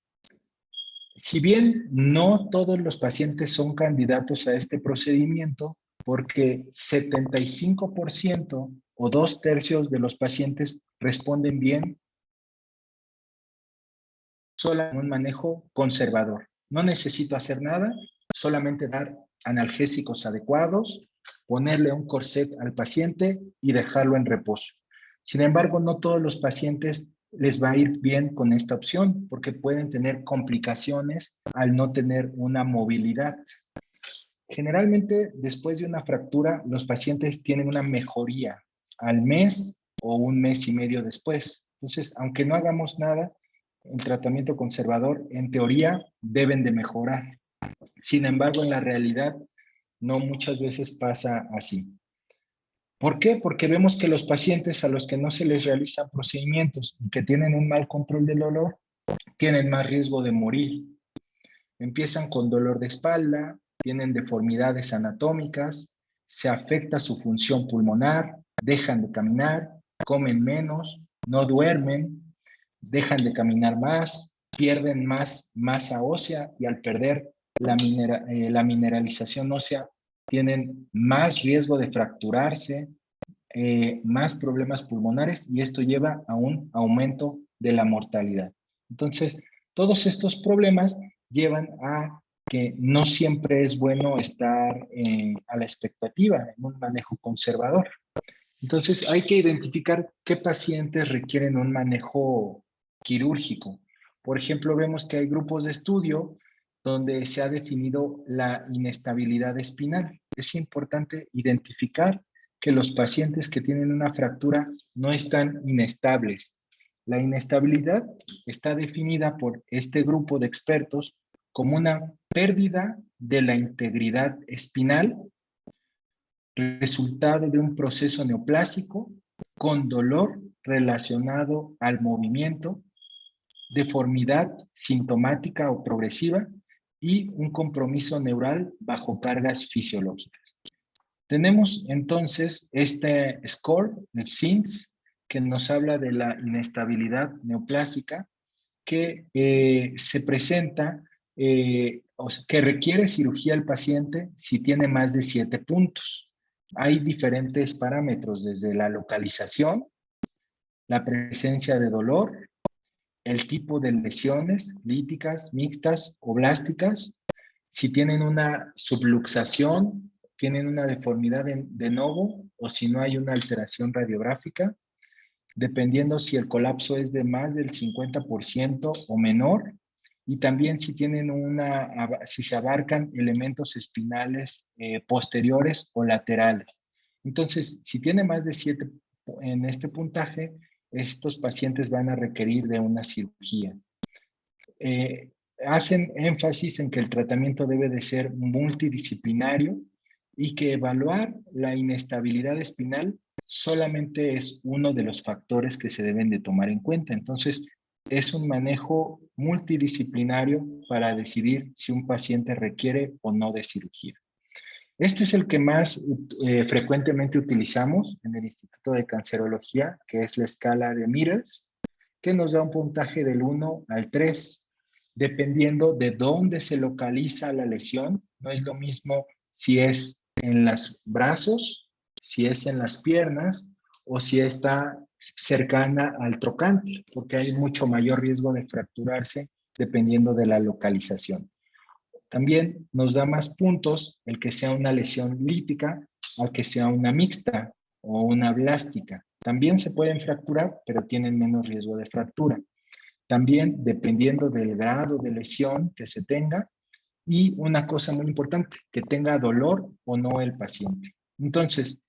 Si bien no todos los pacientes son candidatos a este procedimiento, porque 75% o 2/3 de los pacientes responden bien solo en un manejo conservador. No necesito hacer nada, solamente dar analgésicos adecuados, ponerle un corset al paciente y dejarlo en reposo. Sin embargo, no todos los pacientes les va a ir bien con esta opción porque pueden tener complicaciones al no tener una movilidad. Generalmente, después de una fractura, los pacientes tienen una mejoría al mes o un mes y medio después. Entonces, aunque no hagamos nada, el tratamiento conservador, en teoría, deben de mejorar. Sin embargo, en la realidad, no muchas veces pasa así. ¿Por qué? Porque vemos que los pacientes a los que no se les realizan procedimientos y que tienen un mal control del dolor, tienen más riesgo de morir. Empiezan con dolor de espalda, tienen deformidades anatómicas, se afecta su función pulmonar, dejan de caminar, comen menos, no duermen, dejan de caminar más, pierden más masa ósea y al perder la mineralización ósea tienen más riesgo de fracturarse, más problemas pulmonares y esto lleva a un aumento de la mortalidad. Entonces, todos estos problemas llevan a que no siempre es bueno estar a la expectativa en un manejo conservador. Entonces, hay que identificar qué pacientes requieren un manejo quirúrgico. Por ejemplo, vemos que hay grupos de estudio donde se ha definido la inestabilidad espinal. Es importante identificar que los pacientes que tienen una fractura no están inestables. La inestabilidad está definida por este grupo de expertos como una pérdida de la integridad espinal, resultado de un proceso neoplásico con dolor relacionado al movimiento, deformidad sintomática o progresiva y un compromiso neural bajo cargas fisiológicas. Tenemos entonces este score, el SINS, que nos habla de la inestabilidad neoplásica que se presenta, o sea, que requiere cirugía al paciente si tiene más de 7 puntos. Hay diferentes parámetros, desde la localización, la presencia de dolor, el tipo de lesiones líticas, mixtas o blásticas, si tienen una subluxación, tienen una deformidad de novo o si no hay una alteración radiográfica, dependiendo si el colapso es de más del 50% o menor, y también si tienen si se abarcan elementos espinales posteriores o laterales. Entonces, si tiene más de 7 en este puntaje, estos pacientes van a requerir de una cirugía. Hacen énfasis en que el tratamiento debe de ser multidisciplinario y que evaluar la inestabilidad espinal solamente es uno de los factores que se deben de tomar en cuenta. Entonces, es un manejo multidisciplinario para decidir si un paciente requiere o no de cirugía. Este es el que más frecuentemente utilizamos en el Instituto de Cancerología, que es la escala de Mitters, que nos da un puntaje del 1 al 3, dependiendo de dónde se localiza la lesión. No es lo mismo si es en los brazos, si es en las piernas o si está cercana al trocánter, porque hay mucho mayor riesgo de fracturarse dependiendo de la localización. También nos da más puntos el que sea una lesión lítica al que sea una mixta o una blástica. También se pueden fracturar, pero tienen menos riesgo de fractura. También dependiendo del grado de lesión que se tenga y una cosa muy importante, que tenga dolor o no el paciente. Entonces,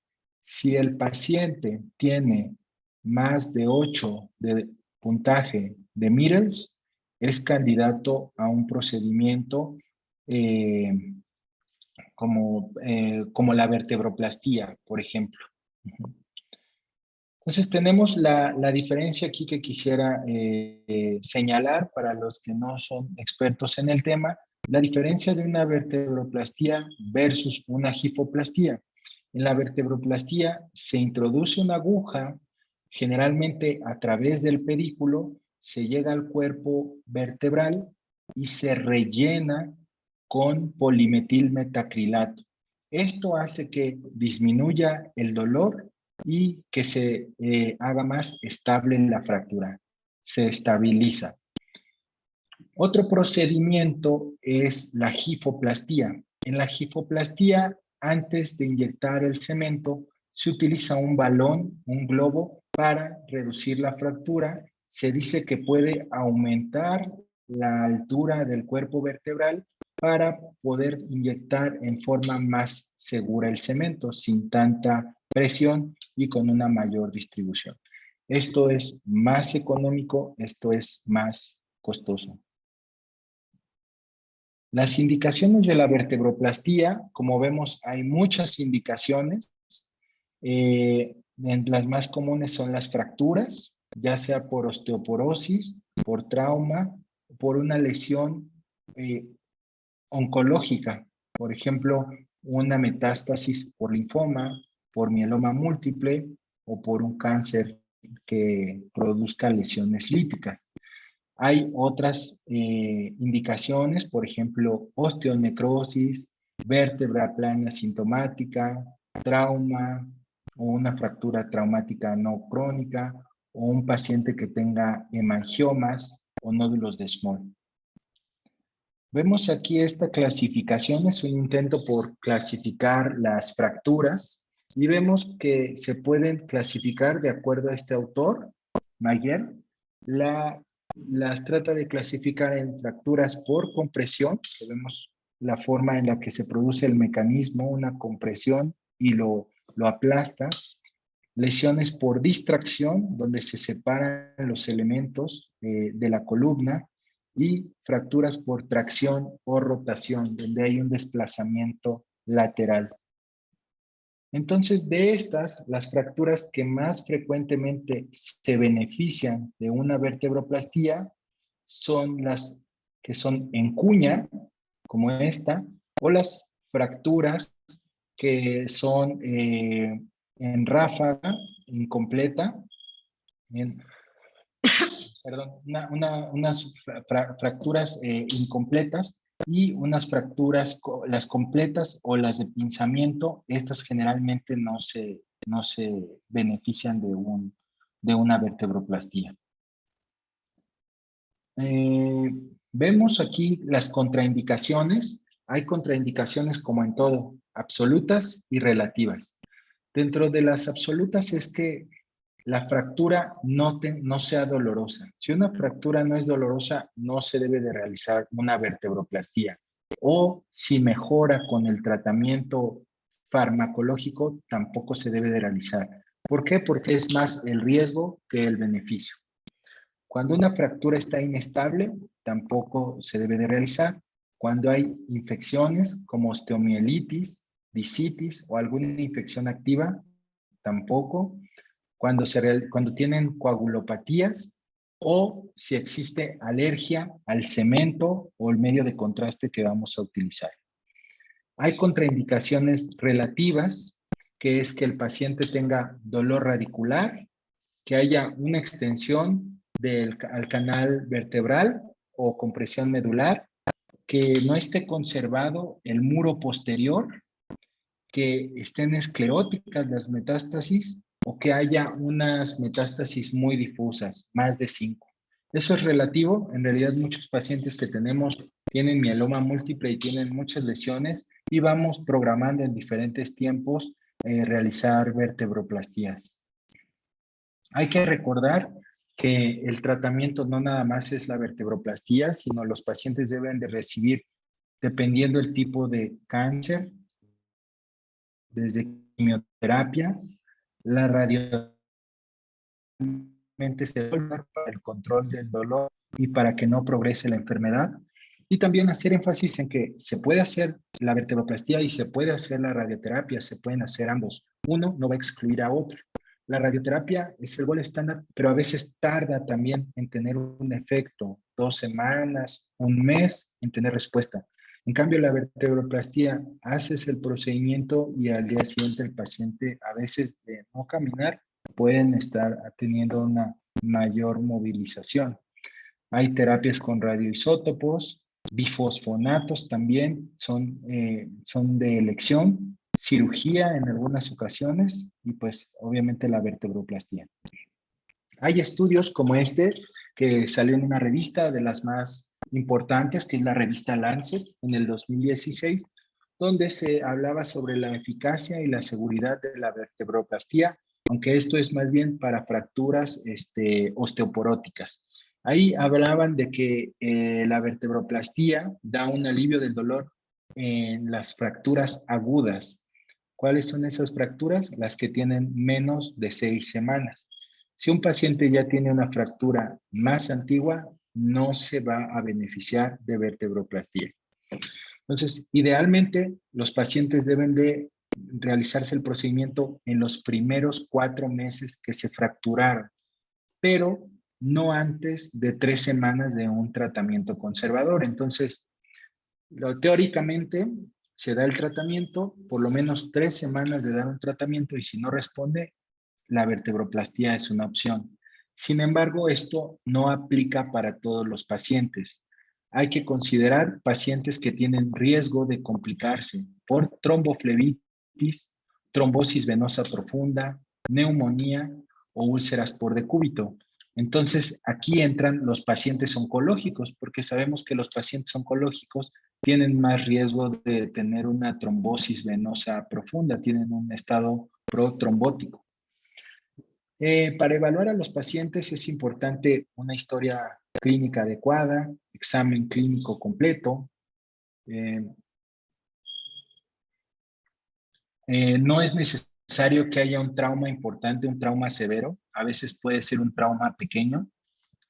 si el paciente tiene más de 8 de puntaje de Mitters, es candidato a un procedimiento como la vertebroplastía, por ejemplo. Entonces tenemos la diferencia aquí que quisiera señalar para los que no son expertos en el tema, la diferencia de una vertebroplastía versus una gifoplastía. En la vertebroplastía se introduce una aguja, generalmente a través del pedículo, se llega al cuerpo vertebral y se rellena con polimetilmetacrilato. Esto hace que disminuya el dolor y que se haga más estable la fractura. Se estabiliza. Otro procedimiento es la gifoplastía. En la gifoplastía, antes de inyectar el cemento, se utiliza un balón, un globo, para reducir la fractura. Se dice que puede aumentar la altura del cuerpo vertebral para poder inyectar en forma más segura el cemento, sin tanta presión y con una mayor distribución. Esto es más económico, esto es más costoso. Las indicaciones de la vertebroplastía, como vemos, hay muchas indicaciones. Las más comunes son las fracturas, ya sea por osteoporosis, por trauma, por una lesión oncológica, por ejemplo, una metástasis por linfoma, por mieloma múltiple o por un cáncer que produzca lesiones líticas. Hay otras indicaciones, por ejemplo, osteonecrosis, vértebra plana sintomática, trauma o una fractura traumática no crónica o un paciente que tenga hemangiomas o nódulos de Small. Vemos aquí esta clasificación, es un intento por clasificar las fracturas y vemos que se pueden clasificar de acuerdo a este autor, Mayer, las trata de clasificar en fracturas por compresión, que vemos la forma en la que se produce el mecanismo, una compresión y lo aplasta. Lesiones por distracción, donde se separan los elementos de la columna, y fracturas por tracción o rotación, donde hay un desplazamiento lateral. Entonces, de estas, las fracturas que más frecuentemente se benefician de una vertebroplastía son las que son en cuña, como esta, o las fracturas que son en ráfaga, incompleta, perdón, unas fracturas incompletas y unas fracturas, las completas o las de pinzamiento, estas generalmente no se benefician de una vertebroplastía. Vemos aquí las contraindicaciones. Hay contraindicaciones como en todo, absolutas y relativas. Dentro de las absolutas es que la fractura no sea dolorosa. Si una fractura no es dolorosa, no se debe de realizar una vertebroplastía. O si mejora con el tratamiento farmacológico, tampoco se debe de realizar. ¿Por qué? Porque es más el riesgo que el beneficio. Cuando una fractura está inestable, tampoco se debe de realizar. Cuando hay infecciones como osteomielitis, discitis o alguna infección activa, tampoco. Cuando tienen coagulopatías o si existe alergia al cemento o el medio de contraste que vamos a utilizar. Hay contraindicaciones relativas, que es que el paciente tenga dolor radicular, que haya una extensión al canal vertebral o compresión medular, que no esté conservado el muro posterior, que estén escleróticas las metástasis o que haya unas metástasis muy difusas, más de 5. Eso es relativo. En realidad muchos pacientes que tenemos tienen mieloma múltiple y tienen muchas lesiones y vamos programando en diferentes tiempos realizar vertebroplastías. Hay que recordar que el tratamiento no nada más es la vertebroplastía, sino los pacientes deben de recibir, dependiendo del tipo de cáncer, desde quimioterapia, la radioterapia se para el control del dolor y para que no progrese la enfermedad. Y también hacer énfasis en que se puede hacer la vertebroplastía y se puede hacer la radioterapia, se pueden hacer ambos. Uno no va a excluir a otro. La radioterapia es el gol estándar, pero a veces tarda también en tener un efecto, 2 semanas, un mes en tener respuesta. En cambio, la vertebroplastía, haces el procedimiento y al día siguiente el paciente, a veces de no caminar, pueden estar teniendo una mayor movilización. Hay terapias con radioisótopos, bifosfonatos también son de elección, cirugía en algunas ocasiones y pues obviamente la vertebroplastía. Hay estudios como este que salió en una revista de las más importantes, que es la revista Lancet, en el 2016, donde se hablaba sobre la eficacia y la seguridad de la vertebroplastía, aunque esto es más bien para fracturas osteoporóticas. Ahí hablaban de que la vertebroplastía da un alivio del dolor en las fracturas agudas. ¿Cuáles son esas fracturas? Las que tienen menos de 6 semanas. Si un paciente ya tiene una fractura más antigua, no se va a beneficiar de vertebroplastía. Entonces, idealmente, los pacientes deben de realizarse el procedimiento en los primeros 4 meses que se fracturaron, pero no antes de 3 semanas de un tratamiento conservador. Entonces, teóricamente, se da el tratamiento, por lo menos 3 semanas de dar un tratamiento y si no responde, la vertebroplastía es una opción. Sin embargo, esto no aplica para todos los pacientes. Hay que considerar pacientes que tienen riesgo de complicarse por tromboflebitis, trombosis venosa profunda, neumonía o úlceras por decúbito. Entonces, aquí entran los pacientes oncológicos, porque sabemos que los pacientes oncológicos tienen más riesgo de tener una trombosis venosa profunda, tienen un estado protrombótico. Para evaluar a los pacientes es importante una historia clínica adecuada, examen clínico completo. No es necesario que haya un trauma importante, un trauma severo. A veces puede ser un trauma pequeño.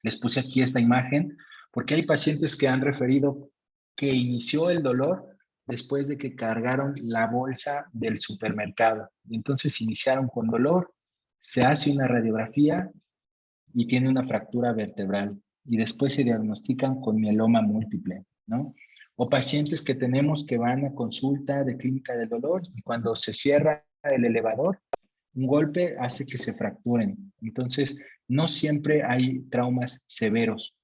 Les puse aquí esta imagen porque hay pacientes que han referido que inició el dolor después de que cargaron la bolsa del supermercado. Entonces iniciaron con dolor, se hace una radiografía y tiene una fractura vertebral y después se diagnostican con mieloma múltiple, ¿no? O pacientes que tenemos que van a consulta de clínica del dolor y cuando se cierra el elevador, un golpe hace que se fracturen. Entonces, no siempre hay traumas severos.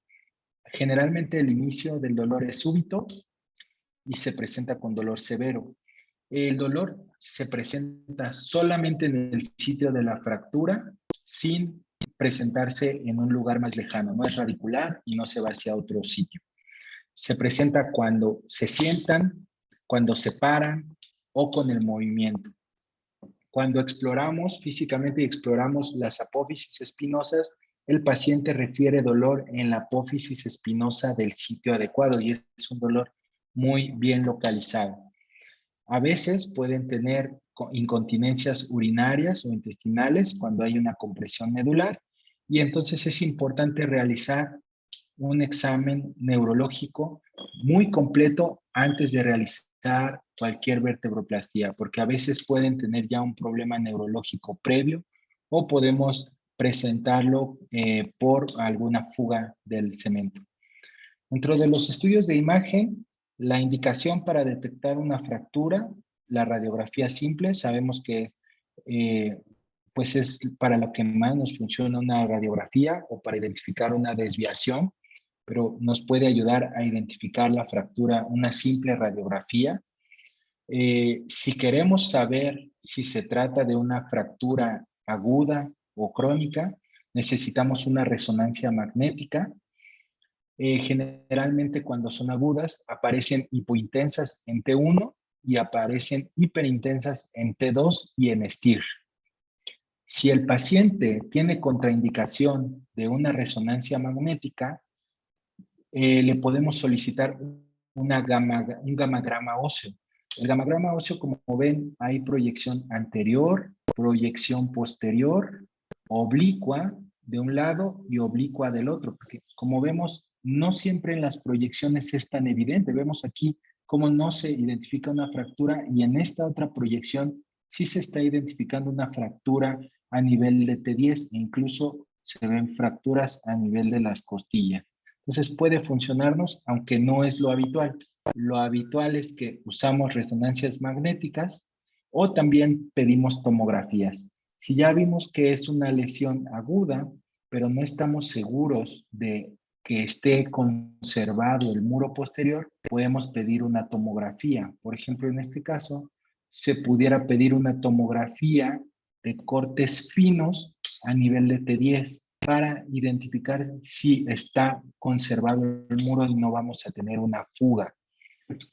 Generalmente el inicio del dolor es súbito y se presenta con dolor severo. El dolor se presenta solamente en el sitio de la fractura sin presentarse en un lugar más lejano. No es radicular y no se va hacia otro sitio. Se presenta cuando se sientan, cuando se paran o con el movimiento. Cuando exploramos físicamente y exploramos las apófisis espinosas, el paciente refiere dolor en la apófisis espinosa del sitio adecuado y es un dolor muy bien localizado. A veces pueden tener incontinencias urinarias o intestinales cuando hay una compresión medular y entonces es importante realizar un examen neurológico muy completo antes de realizar cualquier vertebroplastía, porque a veces pueden tener ya un problema neurológico previo o podemos presentarlo por alguna fuga del cemento. Dentro de los estudios de imagen, la indicación para detectar una fractura, la radiografía simple, sabemos que pues es para lo que más nos funciona una radiografía o para identificar una desviación, pero nos puede ayudar a identificar la fractura una simple radiografía. Si queremos saber si se trata de una fractura aguda o crónica, necesitamos una resonancia magnética. Generalmente cuando son agudas aparecen hipointensas en T1 y aparecen hiperintensas en T2 y en STIR. Si el paciente tiene contraindicación de una resonancia magnética, le podemos solicitar un gamagrama óseo. El gamagrama óseo, como ven, hay proyección anterior, proyección posterior, oblicua de un lado y oblicua del otro, porque como vemos, no siempre en las proyecciones es tan evidente. Vemos aquí cómo no se identifica una fractura y en esta otra proyección sí se está identificando una fractura a nivel de T10 e incluso se ven fracturas a nivel de las costillas. Entonces puede funcionarnos, aunque no es lo habitual. Lo habitual es que usamos resonancias magnéticas o también pedimos tomografías. Si ya vimos que es una lesión aguda, pero no estamos seguros de que esté conservado el muro posterior, podemos pedir una tomografía. Por ejemplo, en este caso, se pudiera pedir una tomografía de cortes finos a nivel de T10 para identificar si está conservado el muro y no vamos a tener una fuga.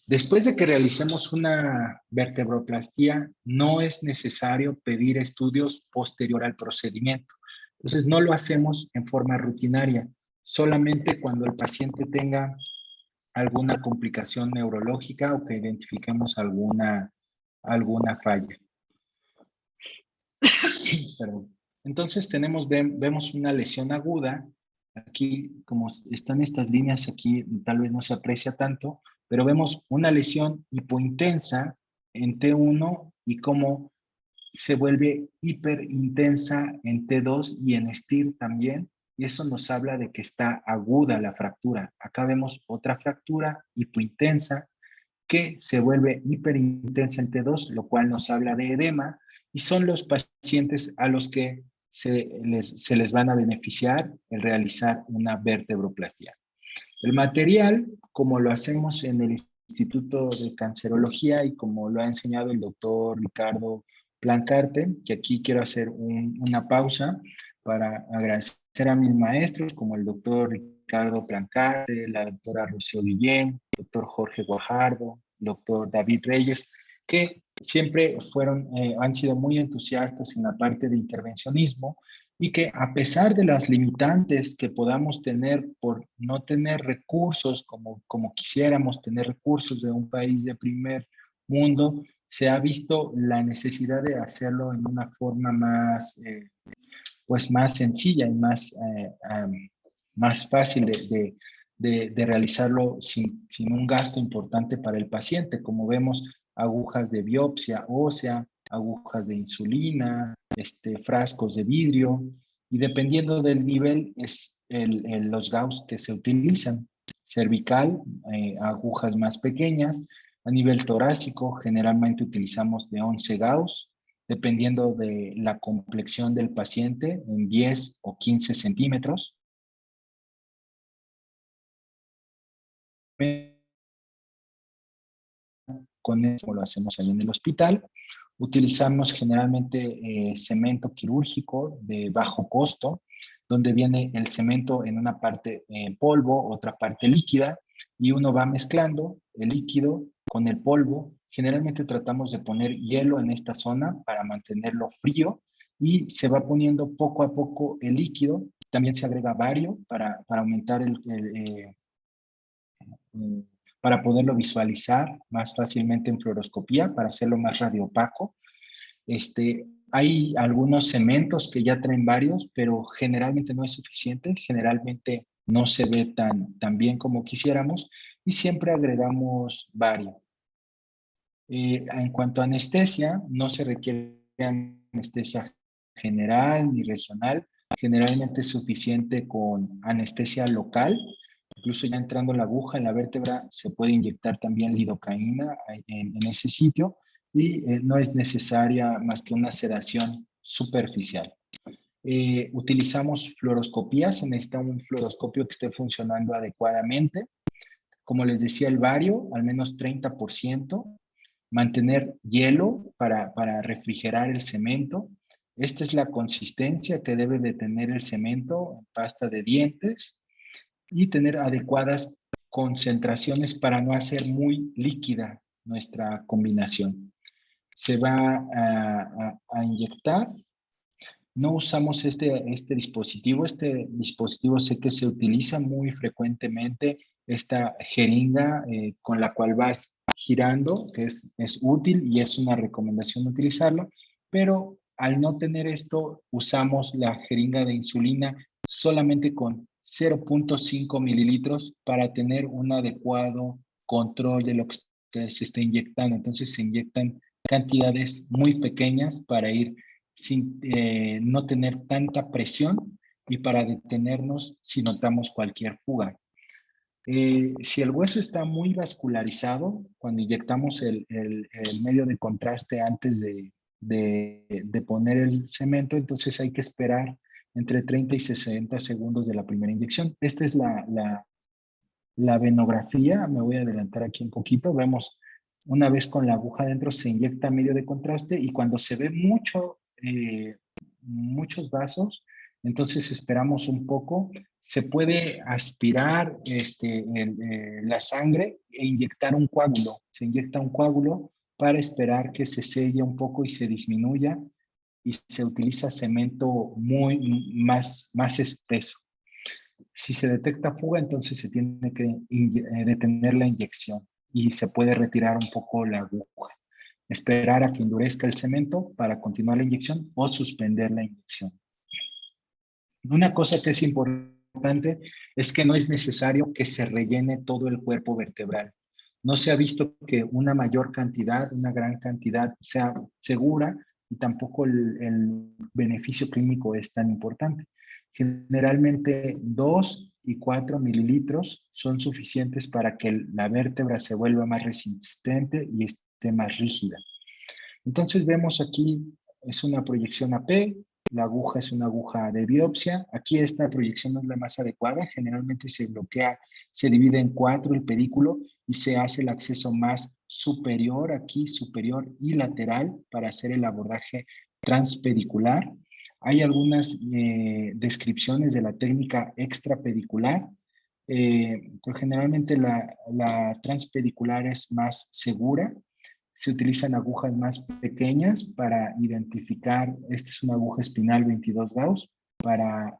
Después de que realicemos una vertebroplastía, no es necesario pedir estudios posterior al procedimiento. Entonces, no lo hacemos en forma rutinaria, solamente cuando el paciente tenga alguna complicación neurológica o que identifiquemos alguna falla. Perdón. Entonces vemos una lesión aguda. Aquí, como están estas líneas aquí, tal vez no se aprecia tanto, pero vemos una lesión hipointensa en T1 y cómo se vuelve hiperintensa en T2 y en STIR también. Y eso nos habla de que está aguda la fractura. Acá vemos otra fractura hipointensa que se vuelve hiperintensa en T2, lo cual nos habla de edema, y son los pacientes a los que se les van a beneficiar el realizar una vertebroplastía. El material, como lo hacemos en el Instituto de Cancerología y como lo ha enseñado el doctor Ricardo Plancarte, que aquí quiero hacer una pausa para agradecer a mis maestros como el doctor Ricardo Plancarte, la doctora Rocío Guillén, el doctor Jorge Guajardo, el doctor David Reyes, que siempre han sido muy entusiastas en la parte de intervencionismo y que a pesar de las limitantes que podamos tener por no tener recursos como quisiéramos tener recursos de un país de primer mundo, se ha visto la necesidad de hacerlo en una forma más, más sencilla y más fácil de realizarlo sin un gasto importante para el paciente. Como vemos, agujas de biopsia ósea, agujas de insulina, frascos de vidrio, y dependiendo del nivel es los gauss que se utilizan. Cervical, agujas más pequeñas. A nivel torácico, generalmente utilizamos de 11 gauss, dependiendo de la complexión del paciente, en 10 o 15 centímetros. Con eso lo hacemos ahí en el hospital. Utilizamos generalmente cemento quirúrgico de bajo costo, donde viene el cemento en una parte en polvo, otra parte líquida, y uno va mezclando el líquido con el polvo. Generalmente tratamos de poner hielo en esta zona para mantenerlo frío y se va poniendo poco a poco el líquido. También se agrega bario para aumentar para poderlo visualizar más fácilmente en fluoroscopía, para hacerlo más radiopaco. Hay algunos cementos que ya traen varios, pero generalmente no es suficiente, generalmente no se ve tan bien como quisiéramos y siempre agregamos bario. En cuanto a anestesia, no se requiere anestesia general ni regional, generalmente es suficiente con anestesia local. Incluso ya entrando la aguja en la vértebra se puede inyectar también lidocaína en ese sitio y no es necesaria más que una sedación superficial. Utilizamos fluoroscopía, se necesita un fluoroscopio que esté funcionando adecuadamente. Como les decía, el bario, al menos 30%. Mantener hielo para refrigerar el cemento. Esta es la consistencia que debe de tener el cemento en pasta de dientes y tener adecuadas concentraciones para no hacer muy líquida nuestra combinación. Se va a inyectar. No usamos este dispositivo. Este dispositivo sé que se utiliza muy frecuentemente, esta jeringa con la cual vas girando, que es útil y es una recomendación utilizarlo, pero al no tener esto, usamos la jeringa de insulina solamente con 0.5 mililitros para tener un adecuado control de lo que se está inyectando. Entonces se inyectan cantidades muy pequeñas para ir sin no tener tanta presión y para detenernos si notamos cualquier fuga. Si el hueso está muy vascularizado, cuando inyectamos el medio de contraste antes de poner el cemento, entonces hay que esperar entre 30 y 60 segundos de la primera inyección. Esta es la venografía. Me voy a adelantar aquí un poquito. Vemos, una vez con la aguja adentro se inyecta medio de contraste y cuando se ve muchos vasos, entonces esperamos un poco. Se puede aspirar la sangre e inyectar un coágulo. Se inyecta un coágulo para esperar que se selle un poco y se disminuya, y se utiliza cemento más espeso. Si se detecta fuga, entonces se tiene que detener la inyección y se puede retirar un poco la aguja. Esperar a que endurezca el cemento para continuar la inyección o suspender la inyección. Una cosa que es importante es que no es necesario que se rellene todo el cuerpo vertebral. No se ha visto que una mayor cantidad, una gran cantidad sea segura, y tampoco el beneficio clínico es tan importante. Generalmente 2 y 4 mililitros son suficientes para que la vértebra se vuelva más resistente y esté más rígida. Entonces vemos aquí, es una proyección AP, la aguja es una aguja de biopsia. Aquí esta proyección no es la más adecuada, generalmente se bloquea, se divide en 4 el pedículo y se hace el acceso más superior, aquí superior y lateral, para hacer el abordaje transpedicular. Hay algunas descripciones de la técnica extrapedicular, pero generalmente la transpedicular es más segura. Se utilizan agujas más pequeñas para identificar. Esta es una aguja espinal 22 Gauss, para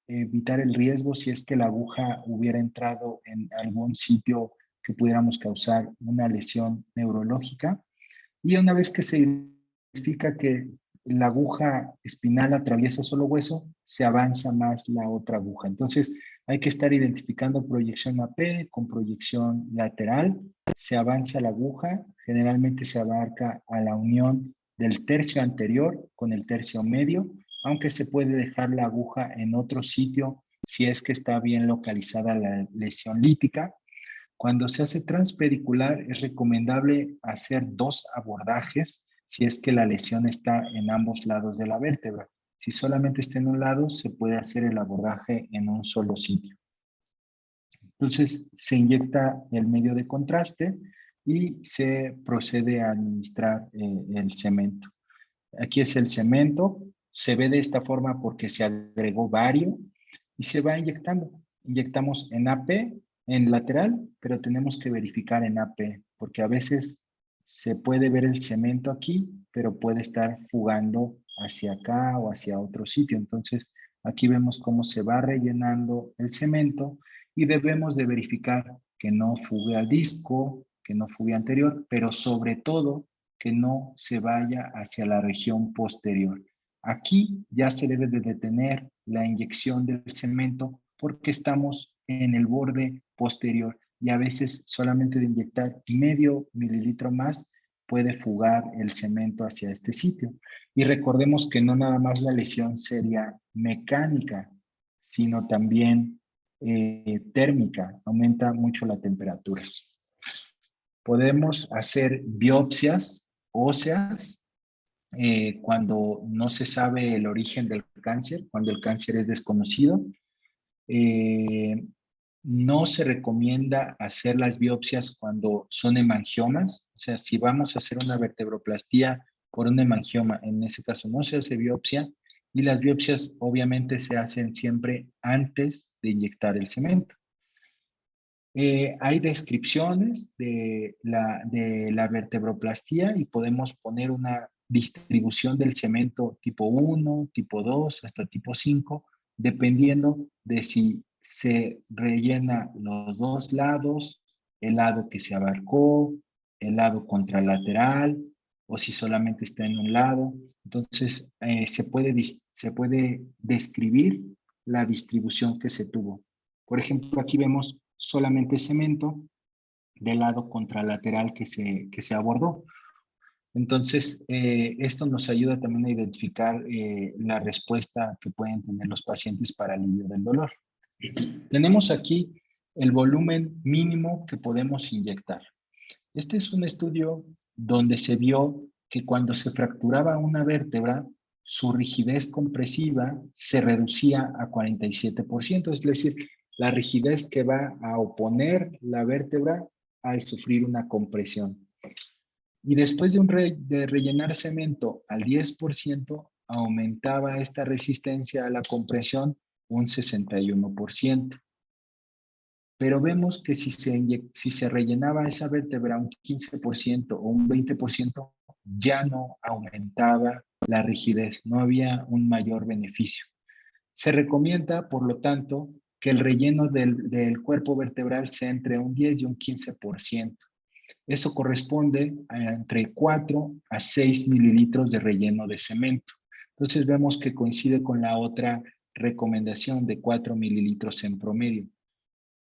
evitar el riesgo si es que la aguja hubiera entrado en algún sitio que pudiéramos causar una lesión neurológica. Y una vez que se identifica que la aguja espinal atraviesa solo hueso, se avanza más la otra aguja. Entonces hay que estar identificando proyección AP con proyección lateral. Se avanza la aguja, generalmente se abarca a la unión del tercio anterior con el tercio medio, aunque se puede dejar la aguja en otro sitio si es que está bien localizada la lesión lítica. Cuando se hace transpedicular, es recomendable hacer 2 abordajes si es que la lesión está en ambos lados de la vértebra. Si solamente está en un lado, se puede hacer el abordaje en un solo sitio. Entonces, se inyecta el medio de contraste y se procede a administrar el cemento. Aquí es el cemento. Se ve de esta forma porque se agregó bario y se va inyectando. Inyectamos en AP, en lateral, pero tenemos que verificar en AP, porque a veces se puede ver el cemento aquí, pero puede estar fugando hacia acá o hacia otro sitio. Entonces, aquí vemos cómo se va rellenando el cemento y debemos de verificar que no fugue al disco, que no fugue anterior, pero sobre todo que no se vaya hacia la región posterior. Aquí ya se debe de detener la inyección del cemento porque estamos en el borde posterior y a veces solamente de inyectar medio mililitro más puede fugar el cemento hacia este sitio. Y recordemos que no nada más la lesión sería mecánica, sino también térmica, aumenta mucho la temperatura. Podemos hacer biopsias óseas cuando no se sabe el origen del cáncer, cuando el cáncer es desconocido. No se recomienda hacer las biopsias cuando son hemangiomas. O sea, si vamos a hacer una vertebroplastía por un hemangioma, en ese caso no se hace biopsia, y las biopsias obviamente se hacen siempre antes de inyectar el cemento. Hay descripciones de la vertebroplastía y podemos poner una distribución del cemento tipo 1, tipo 2, hasta tipo 5, dependiendo de si se rellena los 2 lados, el lado que se abarcó, el lado contralateral, o si solamente está en un lado. Entonces, se puede describir la distribución que se tuvo. Por ejemplo, aquí vemos solamente cemento del lado contralateral que se abordó. Entonces, esto nos ayuda también a identificar la respuesta que pueden tener los pacientes para alivio del dolor. Tenemos aquí el volumen mínimo que podemos inyectar. Este es un estudio donde se vio que cuando se fracturaba una vértebra, su rigidez compresiva se reducía a 47%, es decir, la rigidez que va a oponer la vértebra al sufrir una compresión. Y después de rellenar cemento al 10%, aumentaba esta resistencia a la compresión un 61%. Pero vemos que si se rellenaba esa vértebra un 15% o un 20%, ya no aumentaba la rigidez, no había un mayor beneficio. Se recomienda, por lo tanto, que el relleno del cuerpo vertebral sea entre un 10 y un 15%. Eso corresponde a entre 4 a 6 mililitros de relleno de cemento. Entonces vemos que coincide con la otra recomendación de 4 mililitros en promedio.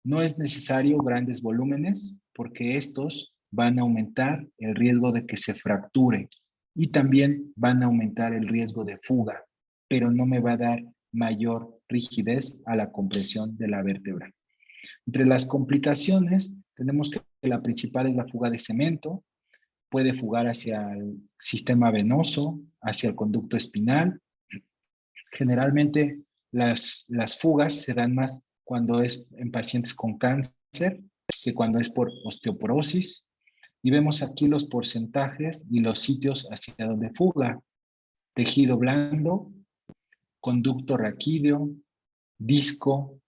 No es necesario grandes volúmenes porque estos van a aumentar el riesgo de que se fracture y también van a aumentar el riesgo de fuga, pero no me va a dar mayor rigidez a la compresión de la vértebra. Entre las complicaciones tenemos que la principal es la fuga de cemento, puede fugar hacia el sistema venoso, hacia el conducto espinal. Generalmente las fugas se dan más cuando es en pacientes con cáncer que cuando es por osteoporosis. Y vemos aquí los porcentajes y los sitios hacia donde fuga. Tejido blando, conducto raquídeo, disco,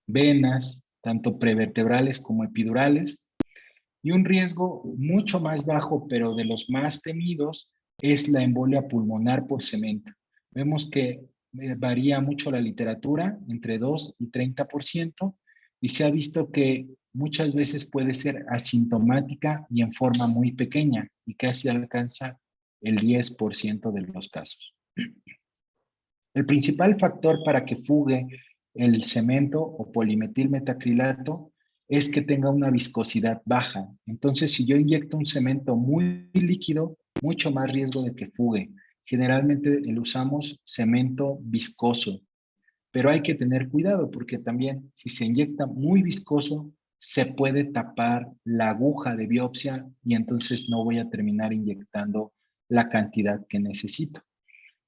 venas, tanto prevertebrales como epidurales. Y un riesgo mucho más bajo, pero de los más temidos, es la embolia pulmonar por cemento. Vemos que varía mucho la literatura, entre 2 y 30%, y se ha visto que muchas veces puede ser asintomática y en forma muy pequeña, y casi alcanza el 10% de los casos. El principal factor para que fugue el cemento o polimetilmetacrilato es que tenga una viscosidad baja. Entonces, si yo inyecto un cemento muy líquido, mucho más riesgo de que fugue. Generalmente usamos cemento viscoso, pero hay que tener cuidado porque también si se inyecta muy viscoso, se puede tapar la aguja de biopsia y entonces no voy a terminar inyectando la cantidad que necesito.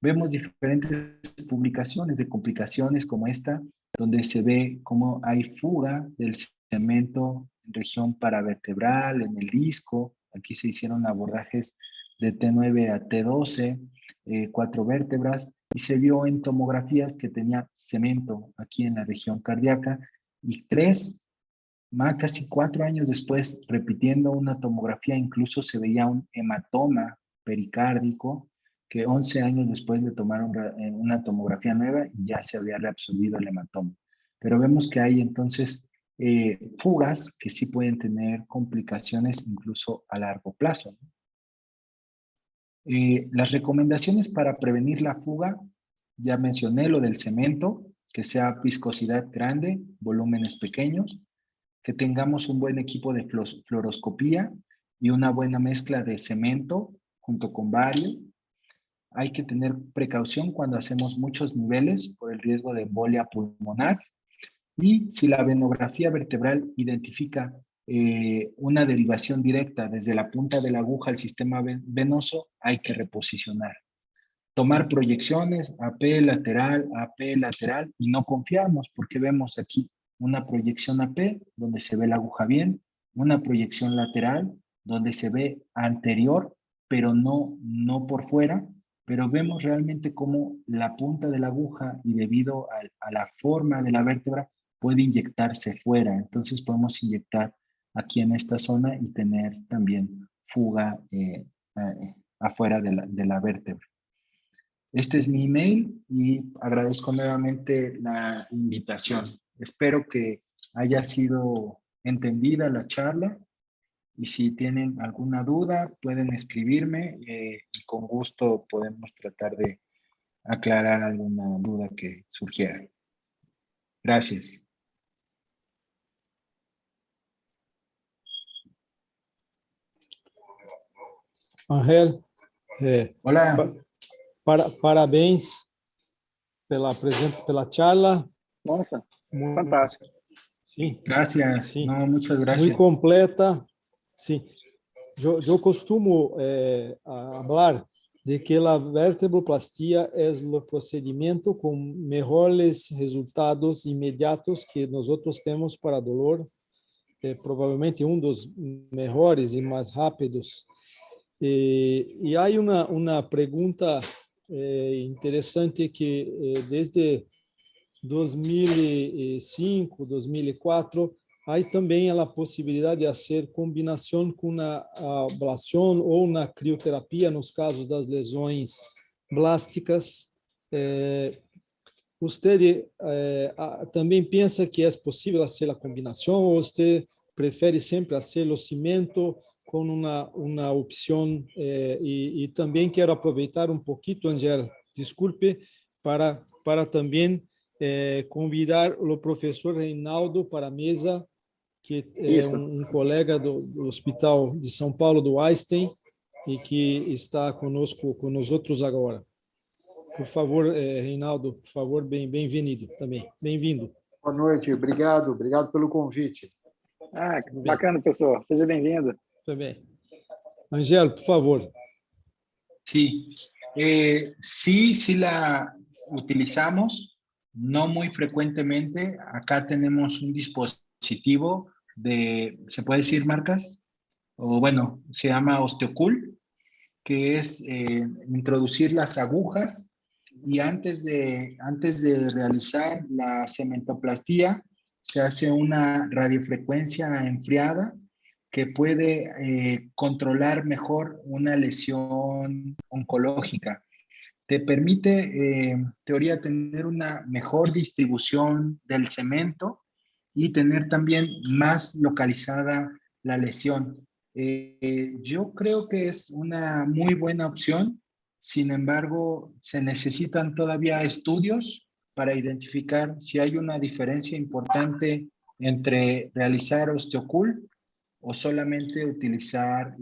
Vemos diferentes publicaciones de complicaciones como esta, donde se ve cómo hay fuga del cemento en región paravertebral, en el disco. Aquí se hicieron abordajes de T9 a T12, 4 vértebras, y se vio en tomografías que tenía cemento aquí en la región cardíaca, y casi 4 años después, repitiendo una tomografía, incluso se veía un hematoma pericárdico, que 11 años después le tomaron una tomografía nueva y ya se había reabsorbido el hematoma. Pero vemos que hay entonces fugas que sí pueden tener complicaciones incluso a largo plazo. Las recomendaciones para prevenir la fuga, ya mencioné lo del cemento, que sea viscosidad grande, volúmenes pequeños, que tengamos un buen equipo de fluoroscopía y una buena mezcla de cemento junto con bario. Hay que tener precaución cuando hacemos muchos niveles por el riesgo de embolia pulmonar. Y si la venografía vertebral identifica una derivación directa desde la punta de la aguja al sistema venoso, hay que reposicionar. Tomar proyecciones AP lateral, y no confiarnos porque vemos aquí una proyección AP donde se ve la aguja bien, una proyección lateral donde se ve anterior, pero no por fuera, pero vemos realmente cómo la punta de la aguja y debido a la forma de la vértebra puede inyectarse fuera. Entonces podemos inyectar aquí en esta zona y tener también fuga afuera de la vértebra. Este es mi email y agradezco nuevamente la invitación. Espero que haya sido entendida la charla y si tienen alguna duda pueden escribirme y con gusto podemos tratar de aclarar alguna duda que surgiera. Gracias. Ángel, Hola. Parabéns pela charla. Nossa, fantástico. Sim, Gracias. sim. No, muchas Muy gracias. completa. Sim. Eu costumo falar de que a vertebroplastia é o procedimento com melhores resultados imediatos que nós temos para dolor, provavelmente um dos melhores e mais rápidos. E há uma pergunta interessante que desde 2005, 2004, há também a possibilidade de fazer combinação com a ablação ou na crioterapia nos casos das lesões blásticas. Você também pensa que é possível fazer a combinação ou você prefere sempre fazer o cimento com uma opção? E também quero aproveitar pouquinho, Angel, desculpe, para também convidar o professor Reinaldo para a mesa, que é um colega do Hospital de São Paulo, do Einstein, e que está conosco, com nós outros agora. Por favor, Reinaldo, por favor, bem-vindo também. Bem-vindo. Boa noite, obrigado pelo convite. Que bacana, professor. Seja bem-vindo. Também. Angelo, por favor. Sí, sí la utilizamos, no muy frecuentemente. Acá tenemos un dispositivo ¿se puede decir marcas? O bueno, se llama Osteocool, que es introducir las agujas y antes de realizar la cementoplastía se hace una radiofrecuencia enfriada que puede controlar mejor una lesión oncológica. Te permite, en teoría, tener una mejor distribución del cemento y tener también más localizada la lesión. Yo creo que es una muy buena opción. Sin embargo, se necesitan todavía estudios para identificar si hay una diferencia importante entre realizar osteocool o solamente utilizar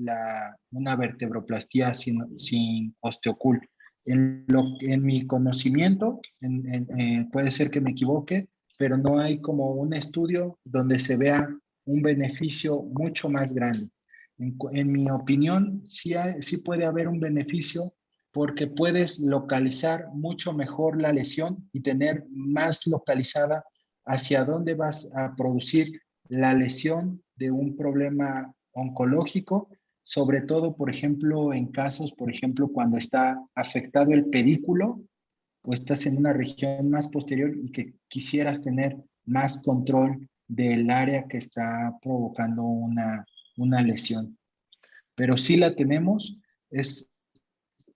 una vertebroplastía sin osteocool. En mi conocimiento, puede ser que me equivoque, pero no hay como un estudio donde se vea un beneficio mucho más grande. En mi opinión, sí puede haber un beneficio porque puedes localizar mucho mejor la lesión y tener más localizada hacia dónde vas a producir la lesión de un problema oncológico, sobre todo, por ejemplo, en casos, por ejemplo, cuando está afectado el pedículo o estás en una región más posterior y que quisieras tener más control del área que está provocando una lesión. Pero sí la tenemos, es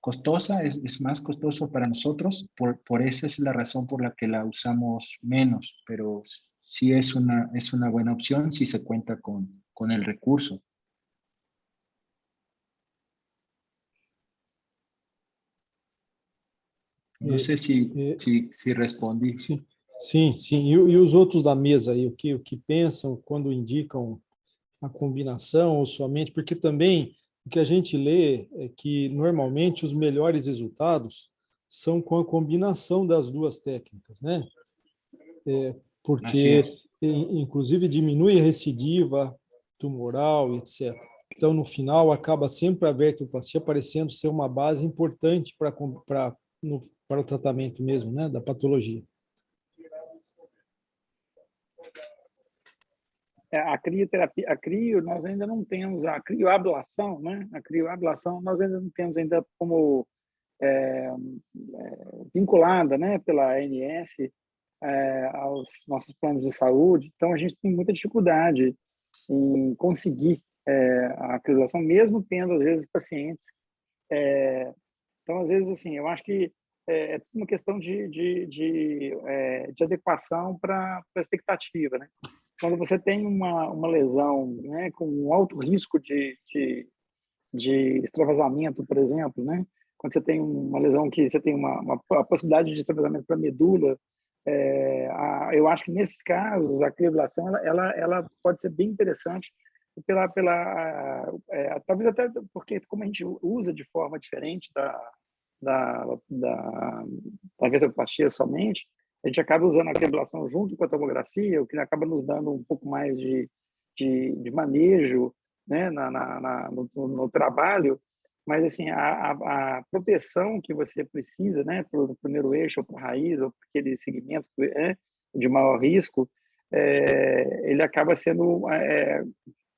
costosa, es más costoso para nosotros, por esa es la razón por la que la usamos menos, pero sí es una buena opción si se cuenta con el recurso. Não sei se respondi. Sim. E os outros da mesa aí, o que pensam quando indicam a combinação ou somente? Porque também o que a gente lê é que normalmente os melhores resultados são com a combinação das duas técnicas, né? Porque inclusive diminui a recidiva tumoral, etc. Então, no final, acaba sempre a vertebroplastia parecendo ser uma base importante para o tratamento mesmo, né, da patologia. A crioterapia, nós ainda não temos a crioablação, né? A crioablação nós ainda não temos ainda como vinculada, né, pela ANS aos nossos planos de saúde. Então a gente tem muita dificuldade em conseguir a crioablação, mesmo tendo às vezes pacientes. Então às vezes assim, eu acho que é uma questão de adequação para a expectativa, né? Quando você tem uma lesão, né, com um alto risco de extravasamento, por exemplo, né? Quando você tem uma lesão que você tem a possibilidade de extravasamento para a medula, eu acho que nesses casos a crioablação ela pode ser bem interessante, talvez até porque como a gente usa de forma diferente da vertebroplastia somente, a gente acaba usando a fibrilação junto com a tomografia, o que acaba nos dando um pouco mais de manejo, né, no trabalho, mas assim a proteção que você precisa, né, para o primeiro eixo, ou para a raiz, ou para aquele segmento de maior risco, ele acaba sendo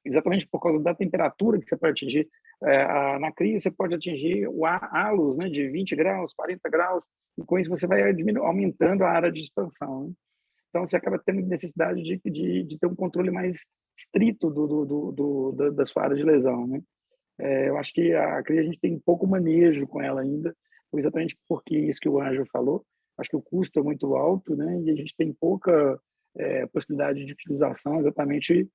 exatamente por causa da temperatura que você pode atingir. Na cria, você pode atingir halos, né, de 20 graus, 40 graus, e com isso você vai aumentando a área de expansão, né? Então, você acaba tendo necessidade de ter um controle mais estrito da sua área de lesão, né? Eu acho que a cria a gente tem pouco manejo com ela ainda, exatamente porque isso que o Ângelo falou. Acho que o custo é muito alto, né? E a gente tem pouca possibilidade de utilização, exatamente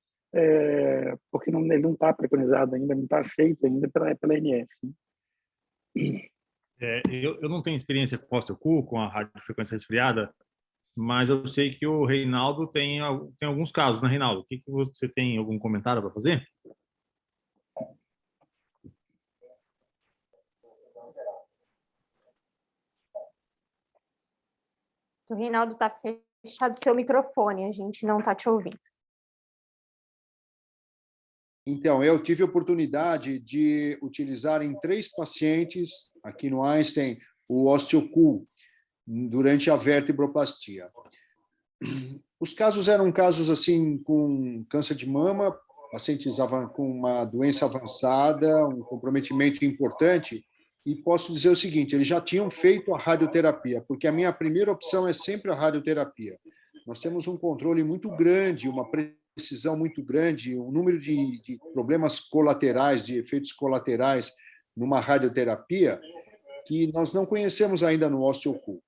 porque ele não está preconizado ainda, não está aceito ainda pela ANS, né? Eu não tenho experiência com osteocu, com a radiofrequência resfriada, mas eu sei que o Reinaldo tem alguns casos, né, Reinaldo? O que você tem algum comentário para fazer? O Reinaldo está fechado seu microfone, a gente não está te ouvindo. Então, eu tive a oportunidade de utilizar em 3 pacientes, aqui no Einstein, o osteocu, durante a vertebroplastia. Os casos eram casos assim com câncer de mama, pacientes com uma doença avançada, um comprometimento importante, e posso dizer o seguinte, eles já tinham feito a radioterapia, porque a minha primeira opção é sempre a radioterapia. Nós temos um controle muito grande, uma precisão muito grande, um número de problemas colaterais, de efeitos colaterais numa radioterapia que nós não conhecemos ainda no osteocu.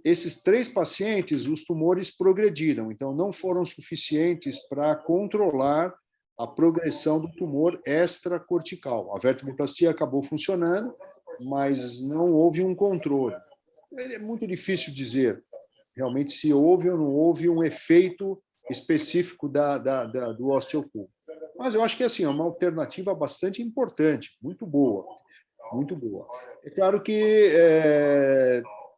Esses 3 pacientes, os tumores progrediram, então não foram suficientes para controlar a progressão do tumor extracortical. A vertebroplastia acabou funcionando, mas não houve um controle. É muito difícil dizer realmente se houve ou não houve um efeito específico do osteocu. Mas eu acho que assim, é uma alternativa bastante importante, muito boa, muito boa. É claro que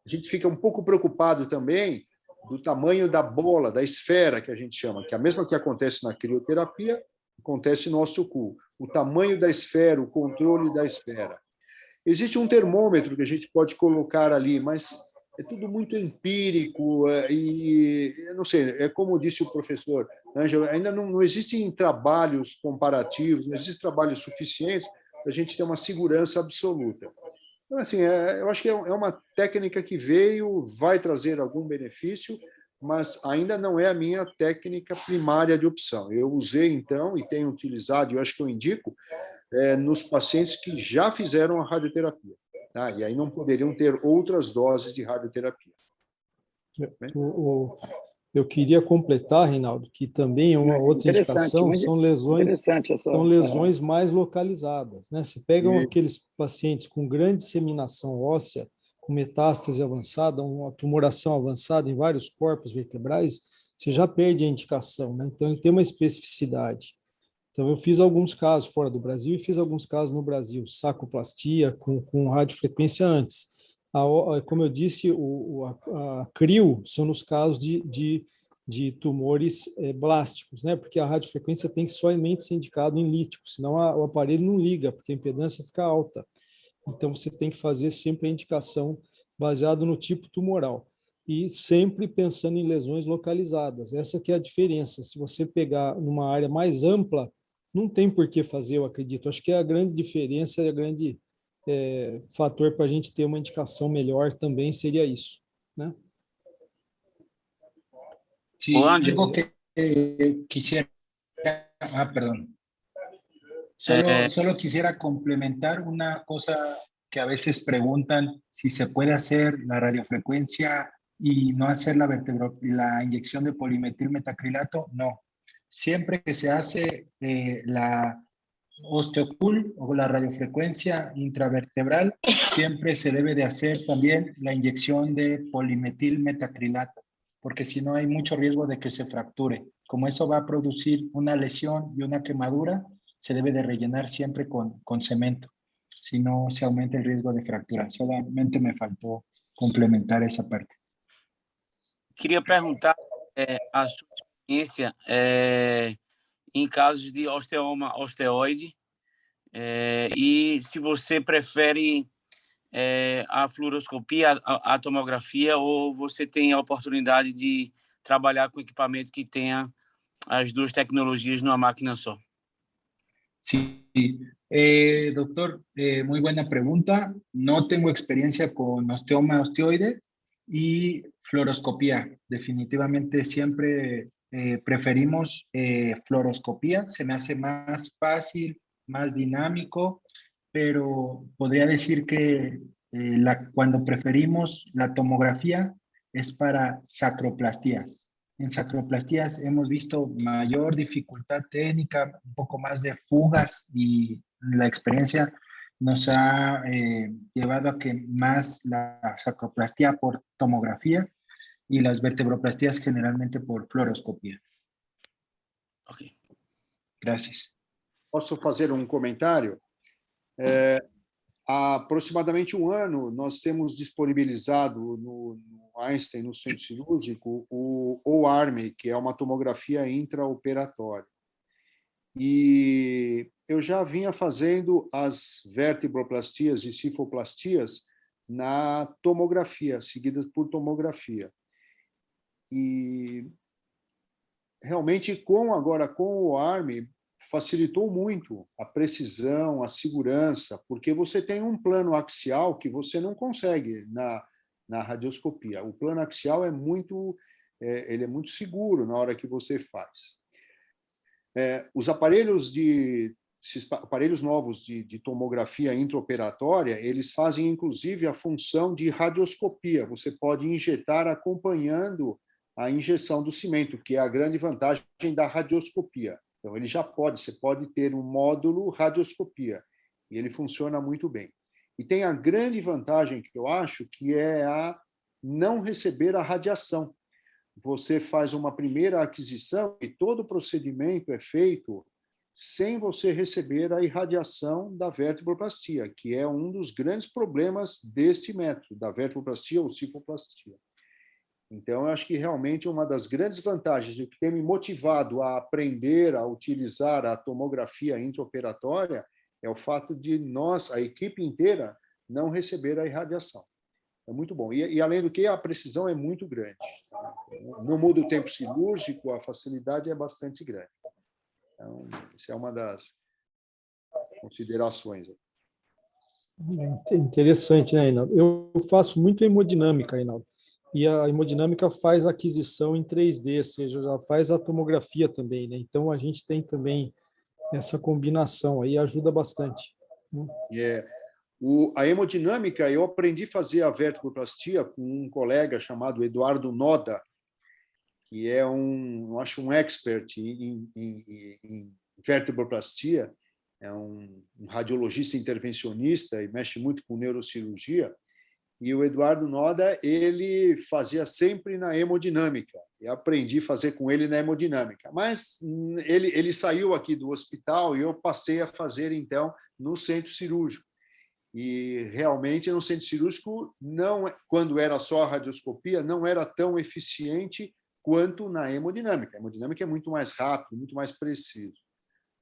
a gente fica um pouco preocupado também do tamanho da bola, da esfera que a gente chama, que é a mesma que acontece na crioterapia, acontece no osteocu. O tamanho da esfera, o controle da esfera. Existe um termômetro que a gente pode colocar ali, mas é tudo muito empírico e, eu não sei, é como disse o professor Ângelo, ainda não existem trabalhos comparativos, não existem trabalhos suficientes para a gente ter uma segurança absoluta. Então, assim, eu acho que é uma técnica que veio, vai trazer algum benefício, mas ainda não é a minha técnica primária de opção. Eu usei, então, e tenho utilizado, e eu acho que eu indico, nos pacientes que já fizeram a radioterapia. Tá? E aí não poderiam ter outras doses de radioterapia. Eu queria completar, Reinaldo, que também é uma outra indicação, são lesões mais localizadas, né? Se pegam aqueles pacientes com grande disseminação óssea, com metástase avançada, uma tumoração avançada em vários corpos vertebrais, você já perde a indicação, né? Então, ele tem uma especificidade. Então, eu fiz alguns casos fora do Brasil e fiz alguns casos no Brasil, sacoplastia com radiofrequência antes. Como eu disse, a CRIO são nos casos de tumores blásticos, né? Porque a radiofrequência tem que somente ser indicado em lítico, senão o aparelho não liga, porque a impedância fica alta. Então, você tem que fazer sempre a indicação baseada no tipo tumoral e sempre pensando em lesões localizadas. Essa que é a diferença. Se você pegar numa área mais ampla, não tem por que fazer, eu acredito. Acho que é a grande diferença, a grande fator para a gente ter uma indicação melhor também seria isso, né? Sí, algo que quisiera, perdón. Solo quisiera complementar una cosa que a veces preguntan si se puede hacer la radiofrecuencia y no hacer la inyección de polimetilmetacrilato. No. Siempre que se hace la osteocul o la radiofrecuencia intravertebral, siempre se debe de hacer también la inyección de polimetilmetacrilato, porque si no hay mucho riesgo de que se fracture como eso va a producir una lesión y una quemadura, se debe de rellenar siempre con cemento, si no se aumenta el riesgo de fractura. Solamente me faltó complementar essa parte. Queria perguntar a sua experiência em casos de osteoma osteoide e se você prefere a fluoroscopia, a tomografia, ou você tem a oportunidade de trabalhar com equipamento que tenha as duas tecnologias numa máquina só? Sí, doctor, muy buena pregunta. No tengo experiencia con osteoma osteoide y fluoroscopía. Definitivamente siempre preferimos fluoroscopía. Se me hace más fácil, más dinámico, pero podría decir que cuando preferimos la tomografía es para sacroplastías. En sacroplastías hemos visto mayor dificultad técnica, un poco más de fugas, y la experiencia nos ha llevado a que más la sacroplastía por tomografía y las vertebroplastías generalmente por fluoroscopia. Ok. Gracias. Posso fazer um comentário? Há aproximadamente um ano, nós temos disponibilizado no Einstein, no centro cirúrgico, o OARM, que é uma tomografia intraoperatória. E eu já vinha fazendo as vertebroplastias e cifoplastias na tomografia, seguidas por tomografia. E realmente, agora com o OARM, facilitou muito a precisão, a segurança, porque você tem um plano axial que você não consegue na radioscopia. O plano axial é muito seguro na hora que você faz. Os esses aparelhos novos de tomografia intraoperatória, eles fazem, inclusive, a função de radioscopia. Você pode injetar acompanhando a injeção do cimento, que é a grande vantagem da radioscopia. Então, você pode ter um módulo radioscopia, e ele funciona muito bem. E tem a grande vantagem, que eu acho, que é a não receber a radiação. Você faz uma primeira aquisição e todo o procedimento é feito sem você receber a irradiação da vertebroplastia, que é um dos grandes problemas deste método, da vertebroplastia ou cifoplastia. Então, eu acho que realmente uma das grandes vantagens, o que tem me motivado a aprender a utilizar a tomografia intraoperatória, é o fato de nós, a equipe inteira, não receber a irradiação. É muito bom. E além do que, a precisão é muito grande. Não muda o tempo cirúrgico, a facilidade é bastante grande. Então, essa é uma das considerações. Interessante, né, Reinaldo? Eu faço muito hemodinâmica, Reinaldo. E a hemodinâmica faz a aquisição em 3D, ou seja, já faz a tomografia também, né? Então, a gente tem também essa combinação aí, ajuda bastante. A hemodinâmica, eu aprendi a fazer a vertebroplastia com um colega chamado Eduardo Noda, que é eu acho um expert em vertebroplastia, é um radiologista intervencionista e mexe muito com neurocirurgia. E o Eduardo Noda, ele fazia sempre na hemodinâmica. Eu aprendi a fazer com ele na hemodinâmica. Mas ele saiu aqui do hospital e eu passei a fazer, então, no centro cirúrgico. E, realmente, no centro cirúrgico, quando era só a radioscopia, não era tão eficiente quanto na hemodinâmica. A hemodinâmica é muito mais rápido, muito mais preciso,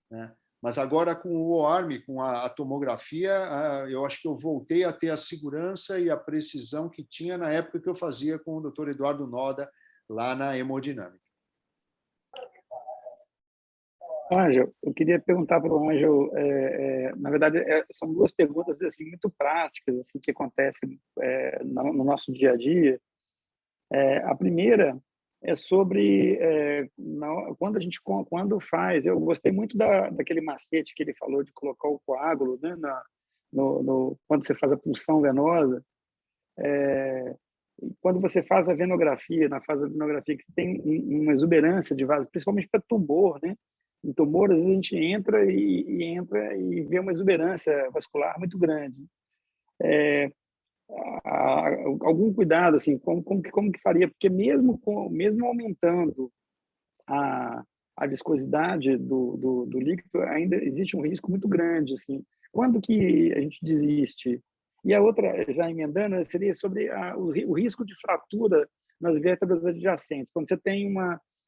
né? Mas agora, com o OARM, com a tomografia, eu acho que eu voltei a ter a segurança e a precisão que tinha na época que eu fazia com o Dr. Eduardo Noda, lá na hemodinâmica. Ângelo, eu queria perguntar para o Ângelo, na verdade, são duas perguntas assim, muito práticas assim, que acontecem no nosso dia a dia. A primeira é sobre quando faz. Eu gostei muito daquele macete que ele falou de colocar o coágulo, né, quando você faz a punção venosa. Quando você faz a venografia, na fase da venografia, que tem uma exuberância de vasos, principalmente para tumor, né? Em tumor, às vezes a gente entra e vê uma exuberância vascular muito grande. Algum cuidado, assim, como que faria? Porque mesmo aumentando a viscosidade do líquido, ainda existe um risco muito grande. Assim. Quando que a gente desiste? E a outra, já emendando, seria sobre o risco de fratura nas vértebras adjacentes.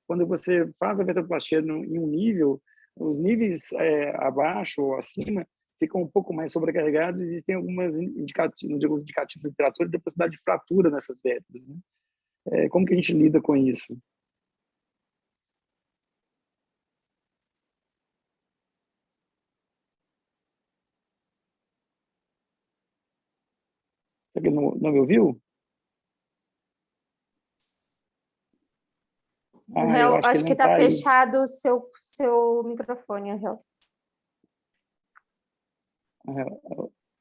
Quando você faz a vertebroplastia em um nível, os níveis abaixo ou acima ficam um pouco mais sobrecarregados. Existem alguns indicativos de literatura de possibilidade de fratura nessas vértebras. Né? Como que a gente lida com isso? Você não me ouviu? Angel, eu acho que não está tá aí. fechado o seu microfone, Angel.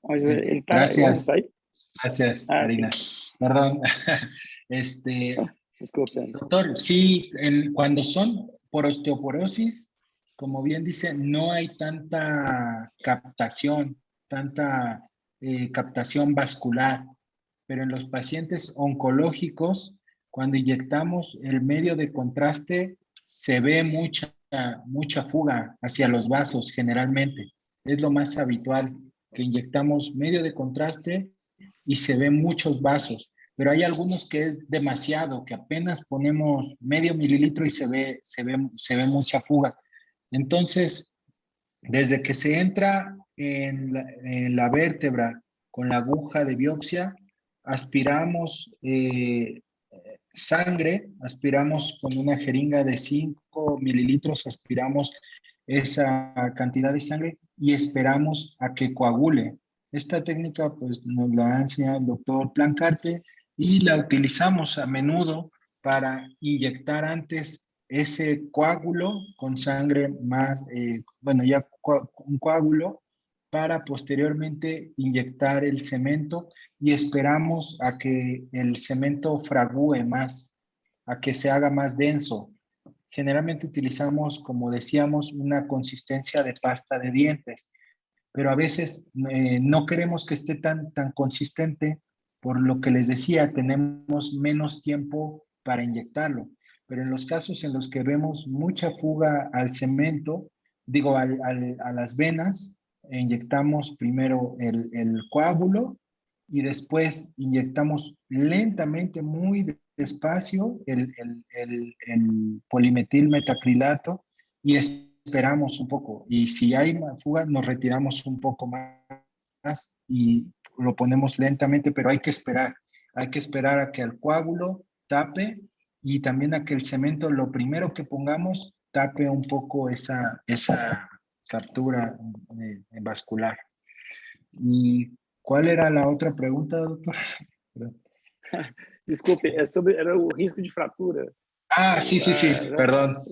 Ele está Gracias. aí? Gracias, Karina. Sí. Perdón. Disculpen. Doctor, sí, cuando son por osteoporosis, como bien dice, no hay tanta captación vascular, pero en los pacientes oncológicos, cuando inyectamos el medio de contraste, se ve mucha fuga hacia los vasos generalmente. Es lo más habitual, que inyectamos medio de contraste y se ven muchos vasos. Pero hay algunos que es demasiado, que apenas ponemos medio mililitro y se ve mucha fuga. Entonces, desde que se entra en la vértebra con la aguja de biopsia, aspiramos sangre, aspiramos con una jeringa de 5 mililitros, aspiramos esa cantidad de sangre y esperamos a que coagule. Esta técnica pues nos la ha enseñado el doctor Plancarte y la utilizamos a menudo para inyectar antes ese coágulo con sangre más, ya un coágulo, para posteriormente inyectar el cemento y esperamos a que el cemento fragúe más, a que se haga más denso. Generalmente utilizamos, como decíamos, una consistencia de pasta de dientes, pero a veces no queremos que esté tan consistente, por lo que les decía, tenemos menos tiempo para inyectarlo. Pero en los casos en los que vemos mucha fuga al cemento, a las venas, inyectamos primero el coágulo y después inyectamos lentamente, muy despacio, el polimetil metacrilato y esperamos un poco. Y si hay fuga, nos retiramos un poco más y lo ponemos lentamente, pero hay que esperar. Hay que esperar a que el coágulo tape y también a que el cemento, lo primero que pongamos, tape un poco esa captura vascular. ¿Y cuál era la otra pregunta, doctor? Desculpe, era o risco de fratura. Sí, perdón.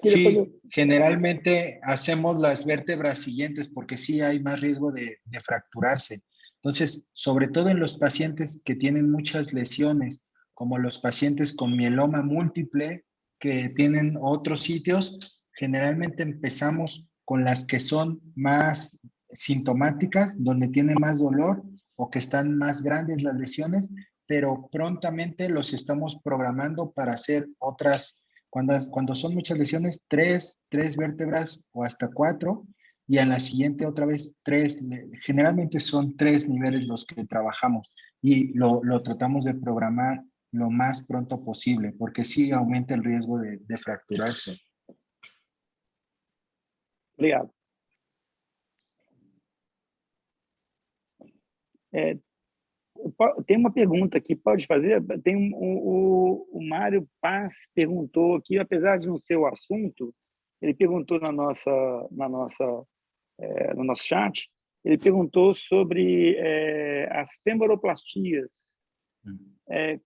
Sí, generalmente hacemos las vértebras siguientes porque sí hay más riesgo de fracturarse. Entonces, sobre todo en los pacientes que tienen muchas lesiones, como los pacientes con mieloma múltiple, que tienen otros sitios, generalmente empezamos con las que son más sintomáticas, donde tiene más dolor o que están más grandes las lesiones, pero prontamente los estamos programando para hacer otras, cuando son muchas lesiones, tres vértebras o hasta 4, y a la siguiente otra vez 3. Generalmente son 3 niveles los que trabajamos y lo tratamos de programar lo más pronto posible, porque sí aumenta el riesgo de fracturarse. Obrigado. Tem uma pergunta aqui, pode fazer? Tem o Mário Paz perguntou aqui, apesar de não ser o assunto, ele perguntou no nosso chat, ele perguntou sobre as femoroplastias.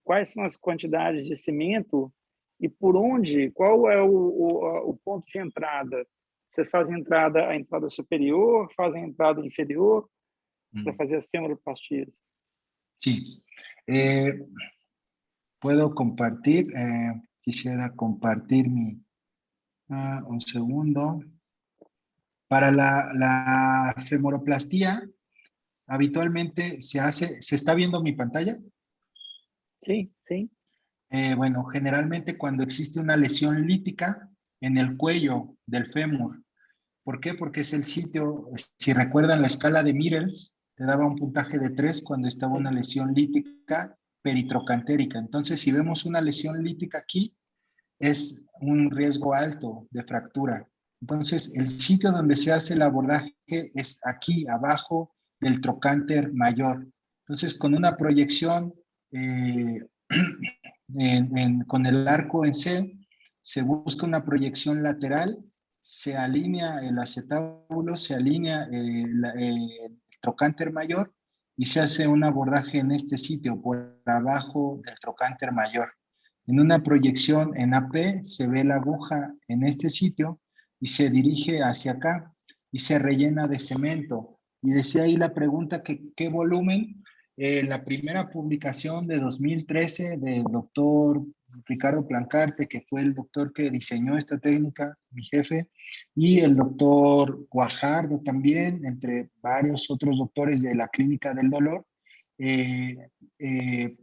Quais são as quantidades de cimento e por onde, qual é o ponto de entrada? Vocês fazem a entrada superior, fazem a entrada inferior para fazer as femoroplastias? Sí. Puedo compartir, quisiera compartir un segundo. Para la femoroplastía, habitualmente se está viendo mi pantalla? Sí, sí. Bueno, generalmente cuando existe una lesión lítica en el cuello del fémur. ¿Por qué? Porque es el sitio, si recuerdan la escala de Middles, te daba un puntaje de 3 cuando estaba una lesión lítica peritrocantérica. Entonces, si vemos una lesión lítica aquí, es un riesgo alto de fractura. Entonces, el sitio donde se hace el abordaje es aquí, abajo del trocánter mayor. Entonces, con una proyección con el arco en C, se busca una proyección lateral, se alinea el acetábulo, se alinea el trocánter mayor y se hace un abordaje en este sitio, por abajo del trocánter mayor. En una proyección en AP se ve la aguja en este sitio y se dirige hacia acá y se rellena de cemento. Y decía ahí la pregunta que qué volumen. La primera publicación de 2013 del doctor Ricardo Plancarte, que fue el doctor que diseñó esta técnica, mi jefe, y el doctor Guajardo también, entre varios otros doctores de la Clínica del Dolor,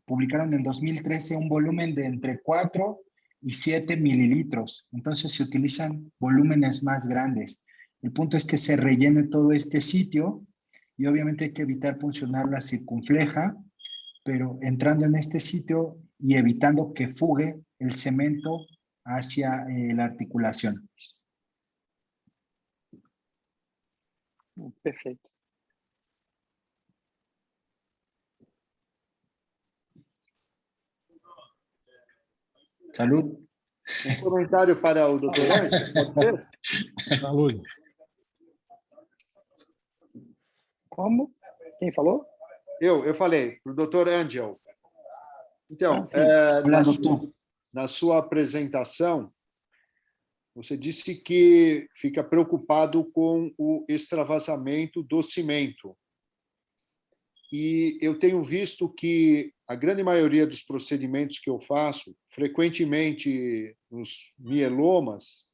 publicaron en 2013 un volumen de entre 4 y 7 mililitros. Entonces se utilizan volúmenes más grandes. El punto es que se rellene todo este sitio y obviamente hay que evitar puncionar la circunfleja, pero entrando en este sitio y evitando que fugue el cemento hacia la articulación. Perfeito. Salud. Um comentário para o Dr. Ângelo, pode ser? Saúde. Como? Quem falou? Eu falei para o Dr. Ângelo. Então, Olá, doutor. na sua apresentação, você disse que fica preocupado com o extravasamento do cimento. E eu tenho visto que a grande maioria dos procedimentos que eu faço, frequentemente nos mielomas,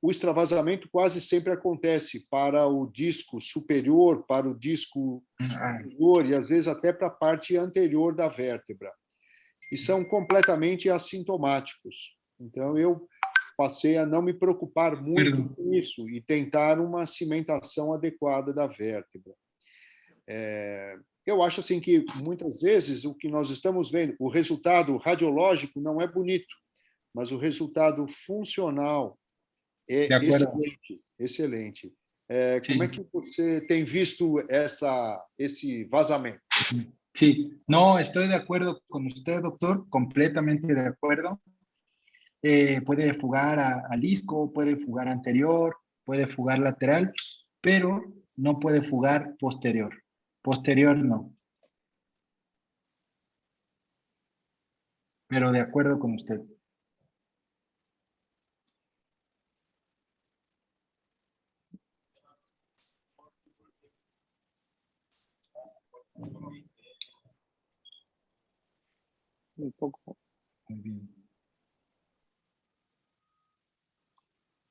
o extravasamento quase sempre acontece para o disco superior, para o disco inferior e, às vezes, até para a parte anterior da vértebra. E são completamente assintomáticos. Então, eu passei a não me preocupar muito com isso e tentar uma cimentação adequada da vértebra. Eu acho assim que, muitas vezes, o que nós estamos vendo, o resultado radiológico não é bonito, mas o resultado funcional é excelente, excelente. Como é que você tem visto esse vazamento? Sí, no, estoy de acuerdo con usted, doctor, completamente de acuerdo. Puede fugar al isco, puede fugar anterior, puede fugar lateral, pero no puede fugar posterior. Posterior no. Pero de acuerdo con usted. Um pouco. Muy bien.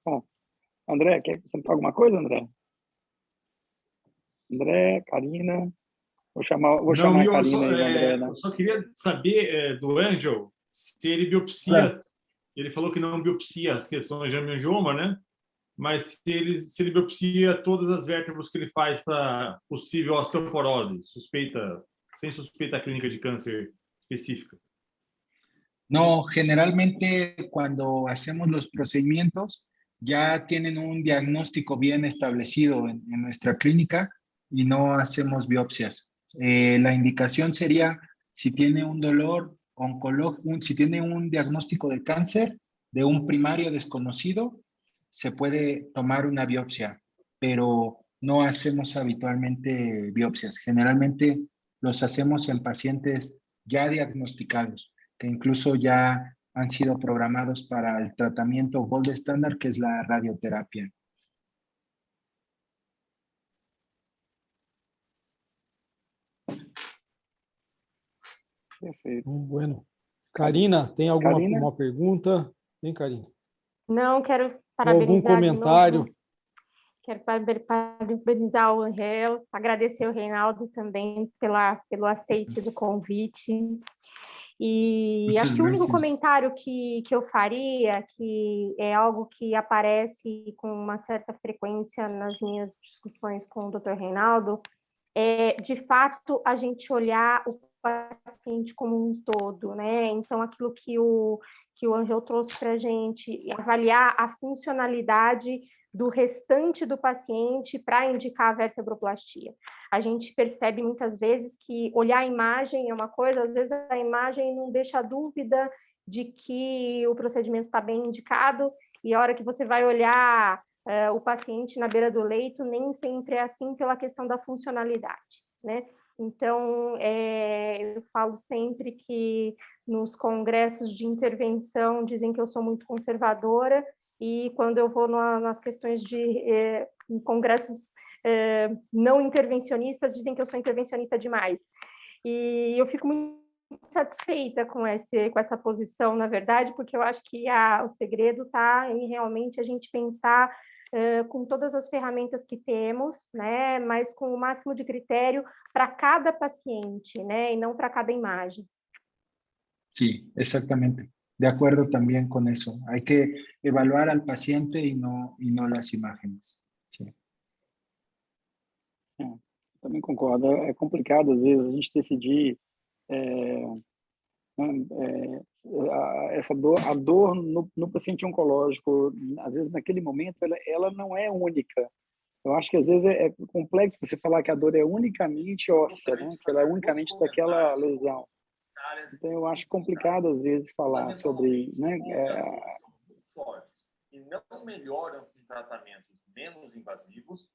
Bom, André, quer acrescentar alguma coisa, André? André, Karina. Vou chamar a Karina e o André, né? Eu só queria saber do Angel se ele biopsia. Ele falou que não biopsia as questões de angioma, né? Mas se ele biopsia todas as vértebras que ele faz para possível osteoporose, sem suspeita clínica de câncer específica. No, generalmente cuando hacemos los procedimientos ya tienen un diagnóstico bien establecido en nuestra clínica y no hacemos biopsias. La indicación sería si tiene un dolor oncológico, si tiene un diagnóstico de cáncer de un primario desconocido, se puede tomar una biopsia, pero no hacemos habitualmente biopsias. Generalmente los hacemos en pacientes ya diagnosticados, que incluso ya han sido programados para el tratamiento gold standard, que es la radioterapia. Perfeito. Bueno. Karina, tem alguma pergunta? Vem, Karina. Não, quero parabenizar. Algum comentário? De novo. Quero parabenizar o Angel, agradecer o Reinaldo também pelo aceite do convite. E Muchas acho que o único gracias. comentário que eu faria, que é algo que aparece com uma certa frequência nas minhas discussões com o Dr. Reinaldo, é, de fato, a gente olhar o paciente como um todo, né? Então, aquilo que o Ângelo trouxe para a gente, avaliar a funcionalidade do restante do paciente para indicar a vertebroplastia. A gente percebe muitas vezes que olhar a imagem é uma coisa, às vezes a imagem não deixa dúvida de que o procedimento está bem indicado, e a hora que você vai olhar o paciente na beira do leito, nem sempre é assim pela questão da funcionalidade, né? Então, eu falo sempre que nos congressos de intervenção dizem que eu sou muito conservadora, e quando eu vou nas questões de congressos não intervencionistas, dizem que eu sou intervencionista demais. E eu fico muito satisfeita com essa posição, na verdade, porque eu acho que o segredo está em realmente a gente pensar com todas as ferramentas que temos, né, mas com o máximo de critério para cada paciente, né, e não para cada imagem. Sí, exactamente. De acuerdo también con eso. Hay que evaluar al paciente y no las imágenes. Sí. Também concordo. É complicado, às vezes, a gente decidir essa dor, a dor no paciente oncológico, às vezes, naquele momento, ela não é única. Eu acho que, às vezes, é complexo você falar que a dor é unicamente óssea, né? Que ela é unicamente daquela lesão. Então, eu acho complicado, às vezes, falar sobre... Né, e não melhoram com tratamentos menos invasivos,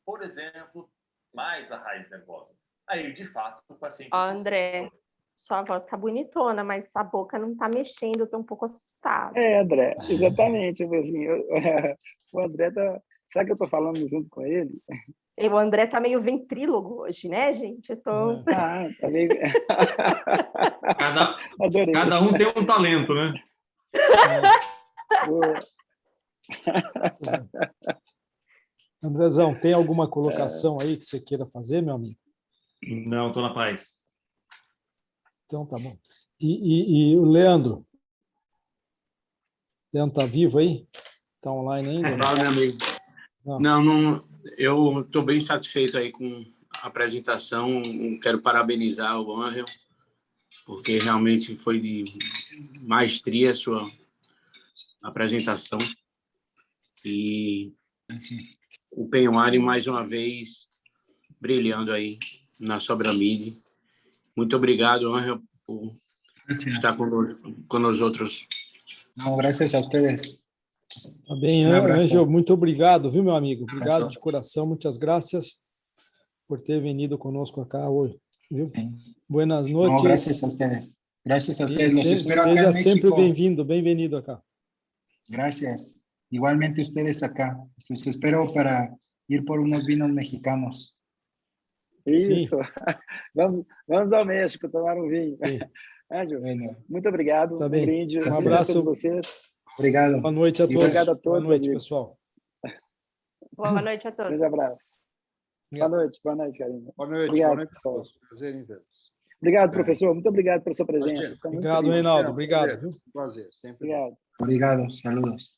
por exemplo, mais a raiz nervosa. Aí, de fato, o paciente... André, sua voz está bonitona, mas a boca não está mexendo, eu estou um pouco assustada. André, exatamente. Assim, o André tá... Sabe que eu estou falando junto com ele? O André está meio ventrílogo hoje, né, gente? Eu tô... tá meio... Cada um tem um talento, né? Andrezão, tem alguma colocação aí que você queira fazer, meu amigo? Não, estou na paz. Então, tá bom. E o Leandro? Leandro está vivo aí? Está online ainda? Fala, meu amigo. Não, eu estou bem satisfeito aí com a apresentação. Quero parabenizar o Ângelo, porque realmente foi de maestria a sua apresentação. E o Penhoari, mais uma vez, brilhando aí na Sobramide. Muito obrigado, Ângelo, por estar com nós outros. Não, graças a vocês. Tá bem, Ângelo, muito obrigado, viu, meu amigo? Obrigado de coração, muitas graças por ter vindo conosco acá hoje, viu? Buenas noches. No, gracias a ustedes. Gracias a ustedes. Los espero acá seja en México. sempre bem-vindo acá. Gracias. Igualmente ustedes acá. Los espero para ir por unos vinos mexicanos. Isso. Vamos ao México tomar um vinho. Ângelo, muito obrigado. Tá bem. Brinde. Um abraço. A vocês. Obrigado. Boa noite a todos. Obrigado a todos. Boa noite, pessoal. Boa noite a todos. Grande abraço. Boa noite, Karina. Boa noite, obrigado, boa noite, pessoal. Prazer em vê-los. Obrigado, professor. Muito obrigado pela sua presença. Obrigado, Reinaldo. Obrigado. Prazer, sempre. Obrigado. Obrigado. Saludos.